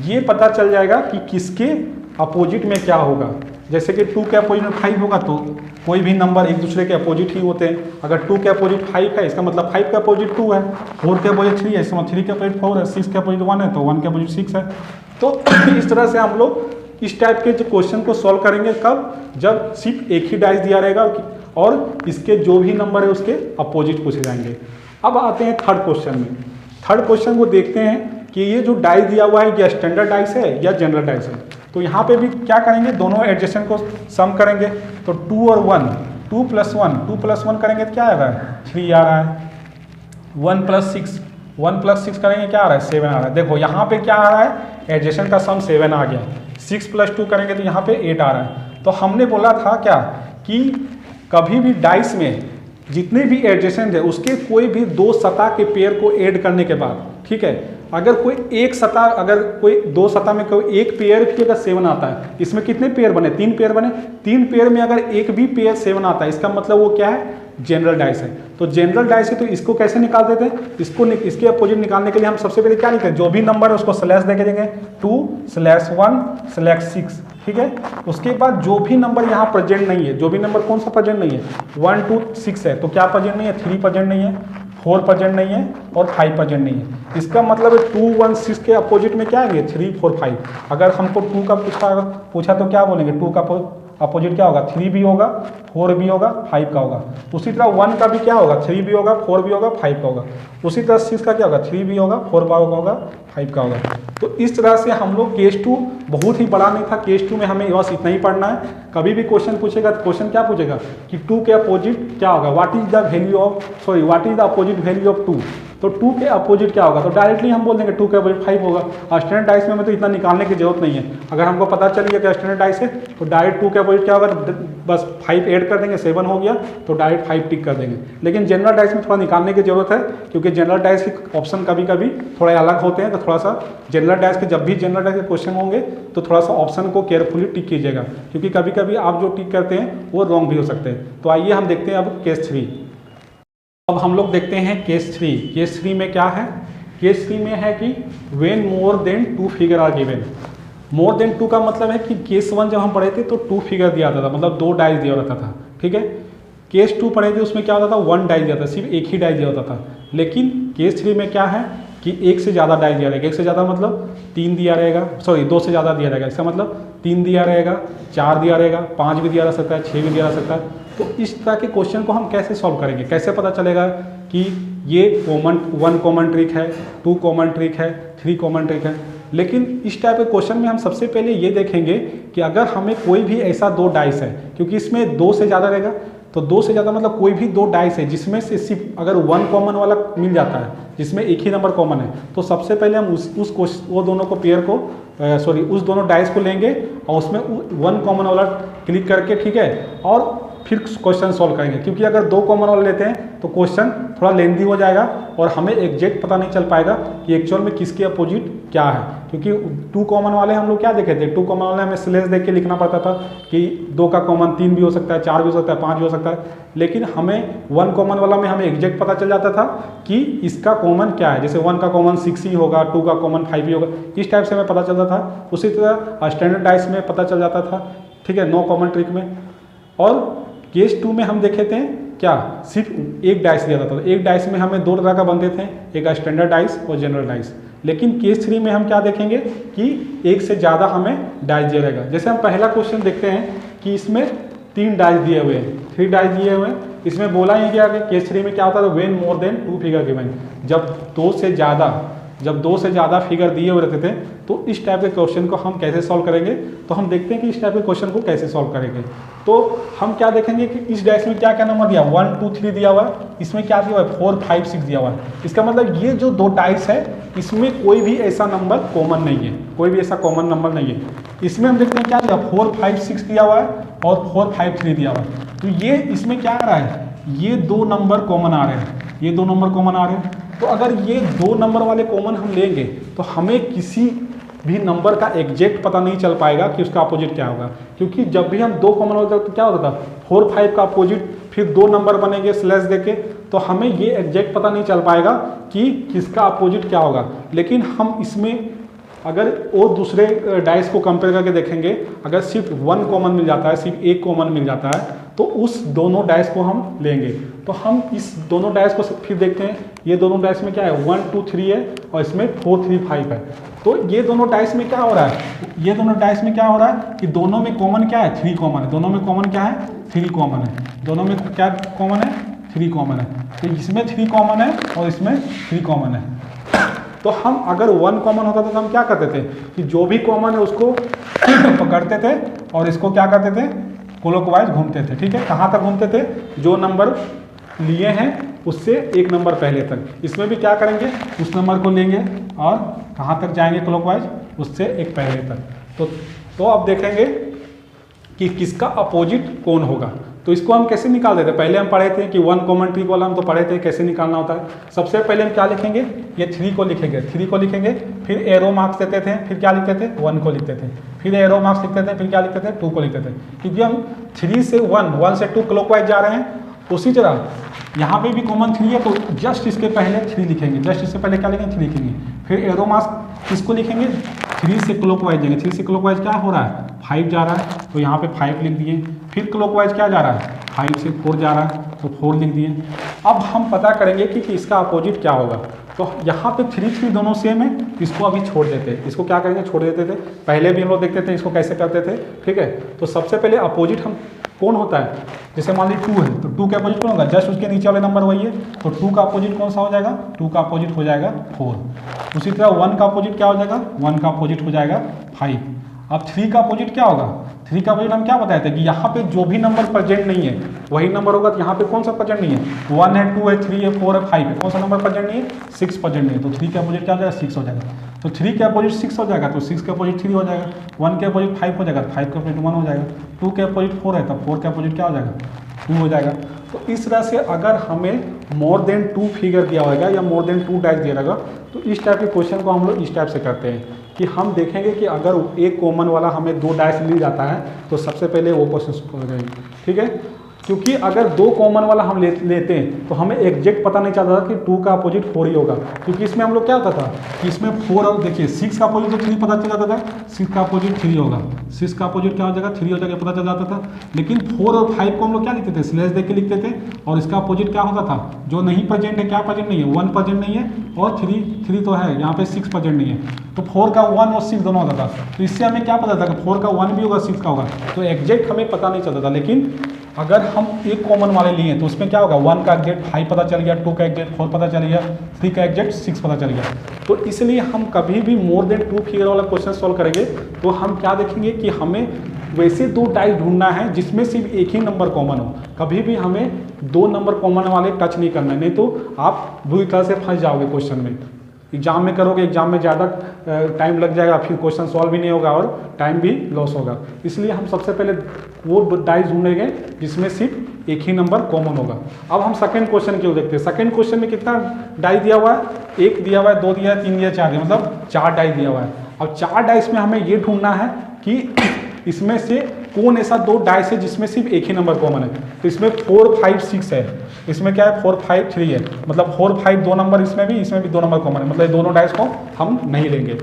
ये पता चल जाएगा कि किसके अपोजिट में क्या होगा। जैसे कि 2 के अपोजिट में 5 होगा तो कोई भी नंबर एक दूसरे के अपोजिट ही होते हैं। अगर 2 के अपोजिट 5 है, इसका मतलब 5 के अपोजिट 2 है, 4 के अपोजिट 3 है, इसका मतलब 3 के अपोजिट 4 है, 6 के अपोजिट 1 है, तो 1 के अपोजिट 6 है। तो इस तरह से हम लोग इस टाइप के जो क्वेश्चन को सॉल्व करेंगे, कब, जब सिर्फ एक ही डाइस दिया रहेगा और इसके जो भी नंबर है उसके अपोजिट पूछे जाएंगे। अब आते हैं थर्ड क्वेश्चन में। थर्ड क्वेश्चन को देखते हैं कि ये जो डाइस दिया हुआ है, या स्टैंडर्ड डाइस है या जनरल डाइस है। तो यहाँ पे भी क्या करेंगे, दोनों एडजेसेंट को सम करेंगे। तो 2 और 1, 2 + 1, 2 + 1 करेंगे तो क्या आ रहा है, 3 आ रहा है। 1 + 6, 1 + 6 करेंगे क्या आ रहा है, 7 आ रहा है। देखो यहाँ पे क्या आ रहा है, एडजेसेंट का सम 7 आ गया। 6 + 2 करेंगे तो यहाँ पे 8 आ रहा है। तो हमने बोला था क्या कि कभी भी डाइस में जितने भी एडजेसेंट है उसके कोई भी 2 सतह के पेयर को ऐड करने के बाद, ठीक है, अगर कोई एक सतह, अगर कोई 2 सतह में कोई एक पेयर भी अगर 7 आता है, इसमें कितने पेयर बने, 3 पेयर बने, 3 पेयर में अगर एक भी पेयर 7 आता है, इसका मतलब वो क्या है, जनरल डाइस है। तो जनरल डाइस है, तो इसको कैसे निकाल देते हैं, इसके अपोजिट निकालने के लिए हम सबसे पहले क्या लिखते हैं, जो भी नंबर है उसको स्लैश देके देंगे, 2/1/6, ठीक है। उसके बाद जो भी नंबर यहाँ प्रेजेंट नहीं है, जो भी नंबर कौन सा प्रेजेंट नहीं है, 1 2 6 है, तो क्या प्रेजेंट नहीं है, 3 प्रेजेंट नहीं है, 4 प्रेजेंट नहीं है और 5 प्रेजेंट नहीं है। इसका मतलब है 2 1 6 के अपोजिट में क्या है, 3 4 5। अगर हमको 2 का पूछा तो क्या बोलेंगे, 2 का अपोजिट क्या होगा, 3 भी होगा, 4 भी होगा, 5 का होगा। उसी तरह 1 का भी क्या होगा, 3 भी होगा, 4 भी होगा, 5 का होगा। उसी तरह 6 का क्या होगा, 3 भी होगा, 4 का होगा, 5 का होगा। तो इस तरह से हम लोग केस 2 बहुत ही बड़ा नहीं था, केस 2 में हमें बस इतना ही पढ़ना है। कभी भी क्वेश्चन पूछेगा तो क्वेश्चन क्या पूछेगा कि 2 के अपोजिट क्या होगा, what is the value of, sorry what is the opposite value of 2। तो 2 के अपोजिट क्या होगा, तो डायरेक्टली हम बोल देंगे 2 के अपोजिट 5 होगा। स्टैंडर्ड डाइस में हमें तो इतना निकालने की जरूरत नहीं है। अगर हमको पता चल गया कि स्टैंडर्ड डाइस है तो डायरेक्ट 2 के अपोजिट क्या होगा, बस 5 ऐड कर देंगे, 7 हो गया, तो डायरेक्ट 5 टिक कर देंगे। लेकिन जनरल डाइस में थोड़ा निकालने की जरूरत है, क्योंकि जनरल डाइस के ऑप्शन कभी कभी थोड़े अलग होते हैं। तो थोड़ा सा जनरल डाइस के, जब भी जनरल डाइस के क्वेश्चन होंगे तो थोड़ा सा ऑप्शन को केयरफुली टिक कीजिएगा, क्योंकि कभी कभी आप जो टिक करते हैं वो रॉन्ग भी हो सकते हैं। तो आइए हम देखते हैं अब केस 3। अब हम लोग देखते हैं केस 3। केस 3 में क्या है, केस 3 में है कि when more than 2 figure are given. More than 2 का मतलब है कि केस 1 जब हम पढ़े थे तो 2 फिगर दिया जाता था, मतलब 2 डाइस दिया रहता था, ठीक है। केस 2 पढ़े थे उसमें क्या होता था, 1 डाइस दिया था, सिर्फ एक ही डाइस दिया होता था। लेकिन केस 3 में क्या है कि एक से ज़्यादा डाइस दिया रहेगा। एक से ज़्यादा मतलब 3 दिया रहेगा, सॉरी 2 से ज़्यादा दिया रहेगा। इसका मतलब 3 दिया रहेगा, 4 दिया रहेगा, 5 भी दिया रह सकता है, 6 भी दिया रह सकता है। तो इस तरह के क्वेश्चन को हम कैसे सॉल्व करेंगे, कैसे पता चलेगा कि ये 1 कॉमन ट्रिक है, 2 कॉमन ट्रिक है, 3 कॉमन ट्रिक है। लेकिन इस टाइप के क्वेश्चन में हम सबसे पहले ये देखेंगे कि अगर हमें कोई भी ऐसा दो डाइस है, क्योंकि इसमें दो से ज़्यादा रहेगा, तो दो से ज़्यादा मतलब कोई भी दो डाइस है जिसमें से सिर्फ अगर वन कॉमन वाला मिल जाता है, जिसमें एक ही नंबर कॉमन है, तो सबसे पहले हम वो दोनों को पेयर को उस दोनों डाइस को लेंगे और उसमें वन कॉमन वाला क्लिक करके, ठीक है, और फिर क्वेश्चन सॉल्व करेंगे। क्योंकि अगर दो कॉमन वाले लेते हैं तो क्वेश्चन थोड़ा लेंदी हो जाएगा और हमें एग्जैक्ट पता नहीं चल पाएगा कि एक्चुअल में किसके अपोजिट क्या है। क्योंकि टू कॉमन वाले हम लोग क्या देखे थे, टू कॉमन वाले हमें स्लेश देख के लिखना पड़ता था कि दो का कॉमन तीन भी हो सकता है, चार भी हो सकता है, पाँच भी हो सकता है, लेकिन हमें वन कॉमन वाला में हमें एग्जैक्ट पता चल जाता था कि इसका कॉमन क्या है। जैसे वन का कॉमन 6 ही होगा, टू का कॉमन 5 ही होगा, इस टाइप से हमें पता चलता था। उसी तरह स्टैंडर्ड डाइस में पता चल जाता था, ठीक है, नो कॉमन ट्रिक में। और केस 2 में हम देखे थे क्या, सिर्फ एक डाइस दिया जाता था, एक डाइस में हमें दो तरह का बनते थे, एक स्टैंडर्ड डाइस और जनरल डाइस। लेकिन केस 3 में हम क्या देखेंगे कि एक से ज़्यादा हमें डाइस दिया रहेगा। जैसे हम पहला क्वेश्चन देखते हैं कि इसमें 3 डाइस दिए हुए हैं, 3 डाइस दिए हुए हैं। इसमें बोला ही गया कि केस 3 में क्या होता है, when more than 2 figure given, जब दो से ज़्यादा फिगर दिए हुए रहते थे। तो इस टाइप के क्वेश्चन को हम कैसे सॉल्व करेंगे, तो हम देखते हैं कि इस टाइप के क्वेश्चन को कैसे सॉल्व करेंगे। तो हम क्या देखेंगे कि इस डाइस में क्या क्या नंबर दिया, 1 2 3 दिया हुआ है, इसमें क्या दिया हुआ है, 4 5 6 दिया हुआ है। इसका मतलब ये जो दो डाइस है इसमें कोई भी ऐसा नंबर कॉमन नहीं है, कोई भी ऐसा कॉमन नंबर नहीं है। इसमें हम देखते हैं क्या दिया, 4 5 6 दिया हुआ है और 4 5 3 दिया हुआ है। तो ये इसमें क्या आ रहा है, ये दो नंबर कॉमन आ रहे हैं, ये दो नंबर कॉमन आ रहे हैं। तो अगर ये दो नंबर वाले कॉमन हम लेंगे तो हमें किसी भी नंबर का एग्जैक्ट पता नहीं चल पाएगा कि उसका अपोजिट क्या होगा। क्योंकि जब भी हम दो कॉमन होते तो क्या होता था, 4 5 का अपोजिट, फिर दो नंबर बनेंगे स्लैश देके, तो हमें ये एग्जैक्ट पता नहीं चल पाएगा कि किसका अपोजिट क्या होगा। लेकिन हम इसमें अगर वो दूसरे डाइस को कंपेयर करके देखेंगे, अगर सिर्फ वन कॉमन मिल जाता है, सिर्फ एक कॉमन मिल जाता है, तो उस दोनों डाइस को हम लेंगे। तो हम इस दोनों डाइस को फिर देखते हैं, ये दोनों डाइस में क्या है, 1 2 3 है और इसमें 4 3 5 है। तो ये दोनों डाइस में क्या हो रहा है, ये दोनों डाइस में क्या हो रहा है कि दोनों में कॉमन क्या है, 3 कॉमन है। दोनों में कॉमन क्या है, 3 कॉमन है। दोनों में क्या कॉमन है, 3 कॉमन है। तो इसमें 3 कॉमन है और इसमें 3 कॉमन है। तो हम अगर 1 कॉमन होता था तो हम क्या करते थे कि जो भी कॉमन है उसको पकड़ते थे और इसको क्या करते थे, क्लॉकवाइज घूमते थे। ठीक है, कहाँ तक घूमते थे, जो नंबर लिए हैं उससे एक नंबर पहले तक। इसमें भी क्या करेंगे, उस नंबर को लेंगे और कहाँ तक जाएंगे क्लॉकवाइज, उससे एक पहले तक। तो अब देखेंगे कि किसका अपोजिट कौन होगा। तो इसको हम कैसे निकाल देते हैं, पहले हम पढ़े थे कि 1 कॉमन ट्रिक वाला हम तो पढ़े थे कैसे निकालना होता है। सबसे पहले हम क्या लिखेंगे, ये 3 को लिखेंगे, 3 को लिखेंगे, फिर एरो मार्क्स देते थे, फिर क्या लिखते थे, 1 को लिखते थे, फिर एरो मार्क्स लिखते थे, फिर क्या लिखते थे, 2 को लिखते थे। क्योंकि हम 3 से 1, 1 से 2 क्लॉकवाइज जा रहे हैं। उसी तरह यहाँ पे भी कॉमन 3 है तो जस्ट इसके पहले 3 लिखेंगे, जस्ट इससे पहले क्या लिखेंगे, 3 लिखेंगे। फिर एरो मार्क्स किसको लिखेंगे, 3 से क्लॉकवाइज जाएंगे। 3 से क्लॉकवाइज क्या हो रहा है, 5 जा रहा है तो यहाँ पे 5 लिख दिए। फिर क्लॉकवाइज क्या जा रहा है, 5 से 4 जा रहा है तो 4 लिख दिए। अब हम पता करेंगे कि इसका अपोजिट क्या होगा। तो यहाँ पे 3 3 दोनों सेम है, इसको अभी छोड़ देते हैं। इसको क्या करेंगे, छोड़ देते थे। पहले भी हम लोग देखते थे इसको कैसे करते थे। ठीक है, तो सबसे पहले अपोजिट हम कौन होता है, जैसे मान ली 2 है तो 2 का अपोजिट कौन होगा, जस्ट उसके नीचे वाले नंबर वही है। तो 2 का अपोजिट कौन सा हो जाएगा, 2 का अपोजिट हो जाएगा 4। उसी तरह 1 का अपोजिट क्या हो जाएगा, 1 का अपोजिट हो जाएगा 5। अब 3 का अपोजिट क्या होगा, 3 का अपोजिट हम क्या बताए थे कि यहाँ पे जो भी नंबर प्रेजेंट नहीं है वही नंबर होगा। तो यहाँ पे कौन सा प्रेजेंट नहीं है, 1 है, 2 है, 3 है, 4 है, 5 है, कौन सा नंबर प्रेजेंट नहीं है, 6 प्रेजेंट नहीं है। तो 3 के अपोजिट क्या हो जाएगा, 6 हो जाएगा। तो 3 के अपोजिट 6 हो जाएगा तो 6 के अपोजिट 3 हो जाएगा। 1 के अपोजिट 5 हो जाएगा, 5 के अपोजिट 1 हो जाएगा। 2 के अपोजिट 4 है तो 4 के अपोजिट क्या हो जाएगा, 2 हो जाएगा। तो इस तरह से अगर हमें मोर देन 2 फिगर दिया होगा या मोर देन 2 डाइस दिया रहेगा तो इस टाइप के क्वेश्चन को हम लोग इस टाइप से करते हैं कि हम देखेंगे कि अगर एक कॉमन वाला हमें 2 डाइस मिल जाता है तो सबसे पहले वो क्वेश्चन करेंगे। ठीक है, क्योंकि अगर 2 कॉमन वाला हम लेते हैं तो हमें एग्जैक्ट पता नहीं चलता था कि 2 का अपोजिट 4 ही होगा। क्योंकि इसमें हम लोग क्या होता था कि इसमें 4 और देखिए 6 का अपोजिट तो 3 पता चल जाता था, 6 का अपोजिट 3 होगा, 6 का अपोजिट क्या हो जाएगा, 3 हो जाएगा, पता चल जाता था। लेकिन 4 और 5 को हम लोग क्या लिखते थे, स्लैश देख के लिखते थे और इसका अपोजिट क्या होता था, जो नहीं प्रेजेंट है, क्या प्रेजेंट नहीं है, 1 प्रेजेंट नहीं है और 3 तो है, यहाँ पे 6 प्रेजेंट नहीं है। तो 4 का 1 और 6 दोनों होता था। तो इससे हमें क्या पता था कि 4 का 1 भी होगा, 6 का होगा। तो एग्जैक्ट हमें पता नहीं चलता था। लेकिन अगर हम एक कॉमन वाले लिए तो उसमें क्या होगा, 1 का एग्जैक्ट 5 पता चल गया, 2 का एग्जैक्ट 4 पता चल गया, 3 का एग्जैक्ट 6 पता चल गया। तो इसलिए हम कभी भी मोर देन 2 फिगर वाला क्वेश्चन सॉल्व करेंगे तो हम क्या देखेंगे कि हमें वैसे 2 डाइस ढूंढना है जिसमें सिर्फ एक ही नंबर कॉमन हो। कभी भी हमें 2 नंबर कॉमन वाले टच नहीं करना है, नहीं तो आप बुरी तरह से फंस जाओगे क्वेश्चन में। एग्जाम में करोगे, एग्जाम में ज़्यादा टाइम लग जाएगा, फिर क्वेश्चन सॉल्व भी नहीं होगा और टाइम भी लॉस होगा। इसलिए हम सबसे पहले वो डाइस ढूंढेंगे जिसमें सिर्फ एक ही नंबर कॉमन होगा। अब हम सेकंड क्वेश्चन क्यों देखते हैं। सेकंड क्वेश्चन में कितना डाइस दिया हुआ है, 1 दिया हुआ है, 2 दिया है, 3 दिया, 4 दिया, मतलब 4 डाइस दिया हुआ है। अब 4 डाइस में हमें ये ढूंढना है कि इसमें से कौन ऐसा 2 डाइस है जिसमें सिर्फ एक ही नंबर कॉमन है। तो इसमें 4, 5, 6 है, इसमें क्या है 4, 5, 3 है, मतलब 4, 5 2 नंबर इसमें भी 2 नंबर कॉमन है, मतलब ये दोनों डाइस को हम नहीं लेंगे।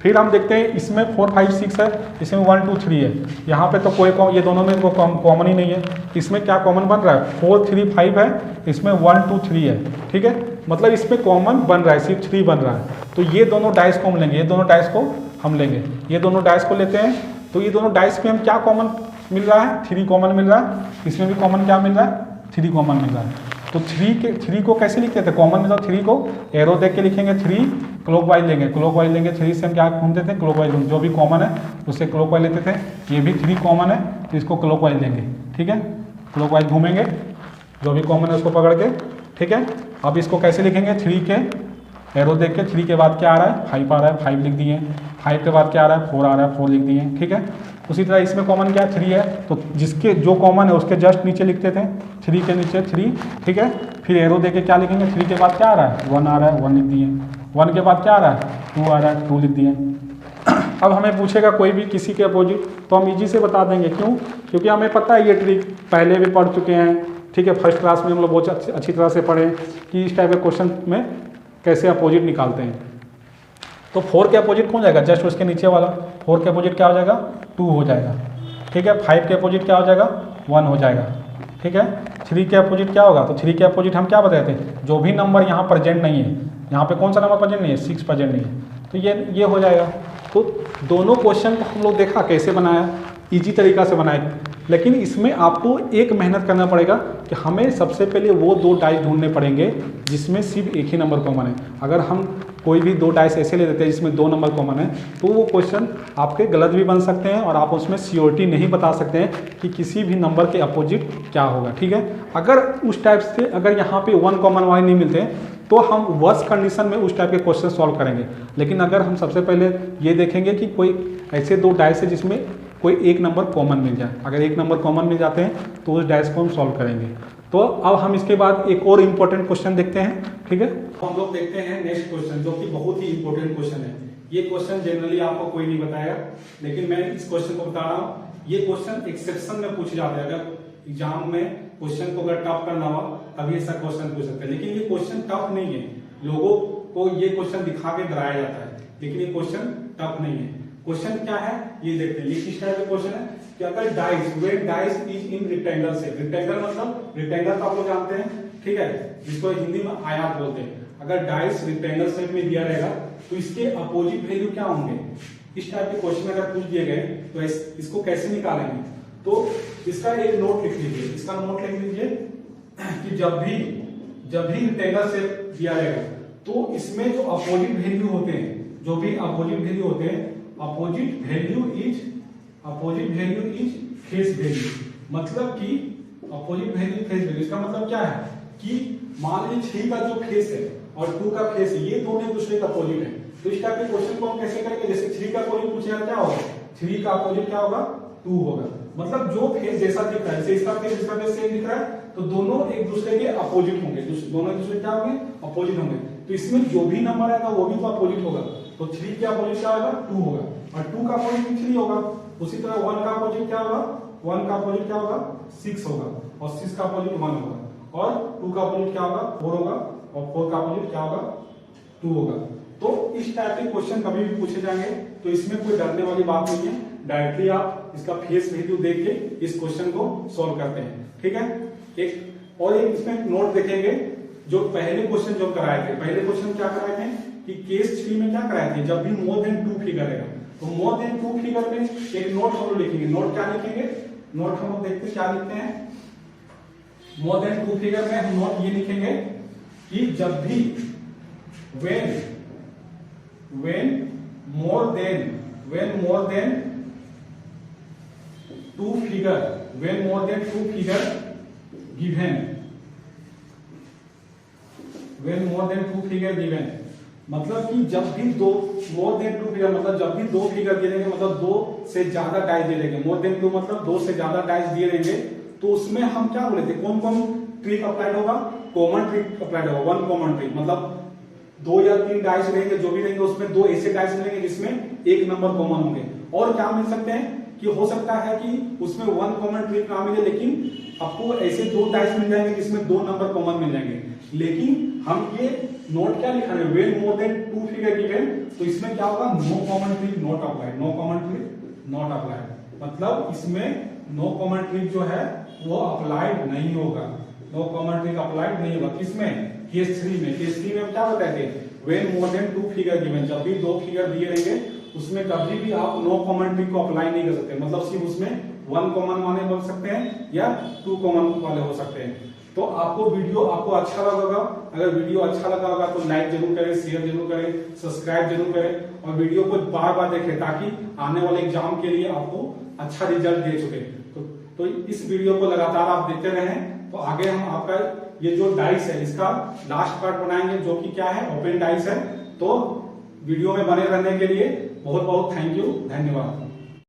फिर हम देखते हैं इसमें 4, 5, 6 है, इसमें 1, 2, 3 है, यहाँ पे तो कोई ये दोनों में कॉमन ही नहीं है। इसमें क्या कॉमन बन रहा है, 4, 3, 5 है, इसमें 1, 2, 3 है, ठीक है, मतलब इसमें कॉमन बन रहा है, सिर्फ 3 बन रहा है। तो ये दोनों डाइस को हम लेंगे, ये दोनों डाइस को हम लेंगे, ये दोनों डाइस को लेते हैं। तो ये दोनों डाइस में हम क्या कॉमन मिल रहा है, 3 कॉमन मिल रहा है, इसमें भी कॉमन क्या मिल रहा है, 3 कॉमन मिल रहा है। तो 3 को कैसे लिखते थे, कॉमन मतलब 3 को एरो देख के लिखेंगे, 3 क्लॉकवाइज लेंगे, क्लॉकवाइज लेंगे, 3 से हम क्या घूमते थे, क्लॉकवाइज, जो भी कॉमन है उससे क्लॉकवाइज लेते थे। ये भी 3 कॉमन है तो इसको क्लॉकवाइज लेंगे, ठीक है, क्लॉकवाइज घूमेंगे, जो भी कॉमन है उसको पकड़ के, ठीक है। अब इसको कैसे लिखेंगे, 3 के एरो देख के, 3 के बाद क्या आ रहा है, 5 आ रहा है, 5 लिख दिए, 5 के बाद क्या आ रहा है, 4 आ रहा है, 4 लिख दिए, ठीक है। उसी तरह इसमें कॉमन क्या है, 3 है, तो जिसके जो कॉमन है उसके जस्ट नीचे लिखते थे, 3 के नीचे 3, ठीक है। फिर एरो देके क्या लिखेंगे, 3 के बाद क्या आ रहा है, 1 आ रहा है, 1 लिख दिए, 1 के बाद क्या आ रहा है, 2 आ रहा है, 2 लिख दिए। अब हमें पूछेगा कोई भी किसी के अपोजिट तो हम इजी से बता देंगे, क्यों, क्योंकि हमें पता है ये ट्रिक पहले भी पढ़ चुके हैं, ठीक है। फर्स्ट क्लास में हम लोग बहुत अच्छी तरह से पढ़े कि इस टाइप के क्वेश्चन में कैसे अपोजिट निकालते हैं। तो 4 के अपोजिट कौन जाएगा, जस्ट उसके नीचे वाला, 4 के अपोजिट क्या हो जाएगा, 2 हो जाएगा, ठीक है। 5 के अपोजिट क्या हो जाएगा, 1 हो जाएगा, ठीक है। 3 के अपोजिट क्या होगा, तो 3 के अपोजिट हम क्या बताए थे, जो भी नंबर यहाँ प्रेजेंट नहीं है, यहाँ पे कौन सा नंबर प्रेजेंट नहीं है, 6 प्रेजेंट नहीं है, तो ये हो जाएगा। तो दोनों क्वेश्चन को हम लोग देखा कैसे बनाया, ईजी तरीका से बनाया, लेकिन इसमें आपको एक मेहनत करना पड़ेगा कि हमें सबसे पहले वो 2 डाइस ढूंढने पड़ेंगे जिसमें सिर्फ एक ही नंबर कॉमन है। अगर हम कोई भी 2 डाइस ऐसे ले लेते हैं जिसमें 2 नंबर कॉमन है तो वो क्वेश्चन आपके गलत भी बन सकते हैं और आप उसमें श्योरिटी नहीं बता सकते हैं कि किसी भी नंबर के अपोजिट क्या होगा, ठीक है। अगर उस टाइप से अगर यहाँ पे 1 कॉमन वाले नहीं मिलते तो हम वर्स्ट कंडीशन में उस टाइप के क्वेश्चन सॉल्व करेंगे। लेकिन अगर हम सबसे पहले ये देखेंगे कि कोई ऐसे 2 डाइस है जिसमें कोई एक नंबर कॉमन मिल जाए, अगर एक नंबर कॉमन मिल जाते हैं तो उस डाइस को हम सॉल्व करेंगे। तो अब हम इसके बाद एक और इम्पोर्टेंट क्वेश्चन देखते हैं, ठीक है। हम लोग देखते हैं नेक्स्ट क्वेश्चन, जो कि बहुत ही इंपॉर्टेंट क्वेश्चन है। ये क्वेश्चन जनरली आपको कोई नहीं बताएगा, लेकिन मैं इस क्वेश्चन को बता रहा हूँ। ये क्वेश्चन एक्सेप्शन में पूछ जाता है, अगर एग्जाम में क्वेश्चन को अगर टफ करना हो तभी ऐसा क्वेश्चन पूछ सकते हैं, लेकिन ये क्वेश्चन टफ नहीं है। लोगों को ये क्वेश्चन दिखा के डराया जाता है, लेकिन ये क्वेश्चन टफ नहीं है। क्वेश्चन क्या है ये देखते हैं। ये किस टाइप का क्वेश्चन है कि अगर dice, when dice is in rectangle shape, rectangle मतलब रेक्टेंगल तो आप लोग जानते हैं, ठीक है, जिसको हिंदी में आयत बोलते हैं। अगर डाइस रेक्टेंगल शेप में दिया रहेगा तो इसके अपोजिट वैल्यू क्या होंगे। इस टाइप के क्वेश्चन अगर पूछ दिए गए तो इसको कैसे निकालेंगे, तो इसका एक नोट लिख लीजिए। इसका नोट लिख लीजिए कि जब भी रेक्टेंगल शेप दिया रहेगा तो इसमें जो अपोजिट वैल्यू होते हैं, जो भी अपोजिट वैल्यू होते हैं, opposite value is face value, मतलब कि अपोजिट वैल्यू फेस वैल्यू। इसका मतलब क्या है कि मान लीजिए 3 का जो फेस है और 2 का फेस है, ये दोनों एक दूसरे का अपोजिट है। तो इस टाइप के क्वेश्चन को हम कैसे करेंगे, जैसे 3 का अपोजिट पूछेगा क्या होगा, 3 का अपोजिट क्या होगा, 2 होगा। मतलब जो फेस जैसा दिख रहा है, जैसे इसका फेस इसका फेस सेम दिख रहा है, तो दोनों एक दूसरे के अपोजिट होंगे, दोनों एक दूसरे क्या होंगे, अपोजिट होंगे। तो इसमें जो भी नंबर आएगा वो भी तो अपोजिट होगा। तो 3 का अपोजिट क्या होगा, 2 होगा, और 2 का अपोजिट 3 होगा। उसी तरह 1 का अपोजिट क्या होगा, 1 का अपोजिट क्या होगा, 6 होगा, और 6 का अपोजिट 1 होगा, और 2 का अपोजिट क्या होगा, 4 होगा, और 4 का अपोजिट क्या होगा, 2 होगा। तो इस टाइप के क्वेश्चन कभी भी पूछे जाएंगे तो इसमें कोई डरने वाली बात नहीं है, डायरेक्टली आप इसका फेस वैल्यू देख के इस क्वेश्चन को सॉल्व करते हैं, ठीक है। एक और एक इसमें नोट देखेंगे, जो पहले क्वेश्चन जो कराए थे, पहले क्वेश्चन क्या कराए थे कि केस 3 में क्या कराए थे, जब भी मोर देन 2 फिगर है तो मोर देन 2 फिगर में एक नोट हम लोग लिखेंगे। नोट क्या लिखेंगे, नोट हम लोग देखते क्या लिखते हैं मोर देन टू फिगर में हम नोट ये लिखेंगे कि जब भी when more than two figure given, मतलब कि जब भी दो मोर देन टू फिगर मतलब जब भी दो फिगर दे देंगे, मतलब दो से ज्यादा डाइस दे देंगे, मोर देन टू मतलब दो से ज्यादा डाइस दिए देंगे, तो उसमें हम क्या बोले थे, कौन कौन ट्रिक अप्लाइड होगा, कॉमन ट्रिक अप्लाइड होगा। वन कॉमन ट्रिक मतलब दो या तीन डाइस रहेंगे, जो भी रहेंगे उसमें दो ऐसे डाइस मिलेंगे जिसमें एक नंबर कॉमन होंगे। और क्या मिल सकते हैं कि हो सकता है कि उसमें वन कॉमन ट्रिक ना मिले, लेकिन आपको ऐसे दो डाइस मिल जाएंगे जिसमें दो नंबर कॉमन मिल जाएंगे। लेकिन हम ये नोट क्या लिखा है, when more than two figure given, तो इसमें क्या होगा, no common trick not applied, no common trick not applied, मतलब इसमें नो कॉमन ट्रिक जो है वो अप्लाइड नहीं होगा, नो कॉमन ट्रिक अप्लाइड नहीं होगा। किसमें, केस 3 में। केस 3 में हम क्या बताए थे, when more than two figure given, जब भी दो फिगर दिए रहेंगे उसमें कभी भी आप नो कॉमन ट्रिक को अप्लाई नहीं कर सकते, मतलब सिर्फ उसमें वन कॉमन वाले बन सकते हैं या टू कॉमन वाले हो सकते हैं। तो आपको वीडियो आपको अच्छा लगा होगा, अगर वीडियो अच्छा लगा होगा तो लाइक जरूर करें, शेयर जरूर करें, सब्सक्राइब जरूर करें और वीडियो को बार बार देखें ताकि आने वाले एग्जाम के लिए आपको अच्छा रिजल्ट दे सके। तो इस वीडियो को लगातार आप देखते रहें, तो आगे हम आपका ये जो डाइस है इसका लास्ट पार्ट बनाएंगे, जो कि क्या है, ओपन डाइस है। तो वीडियो में बने रहने के लिए बहुत बहुत थैंक यू, धन्यवाद।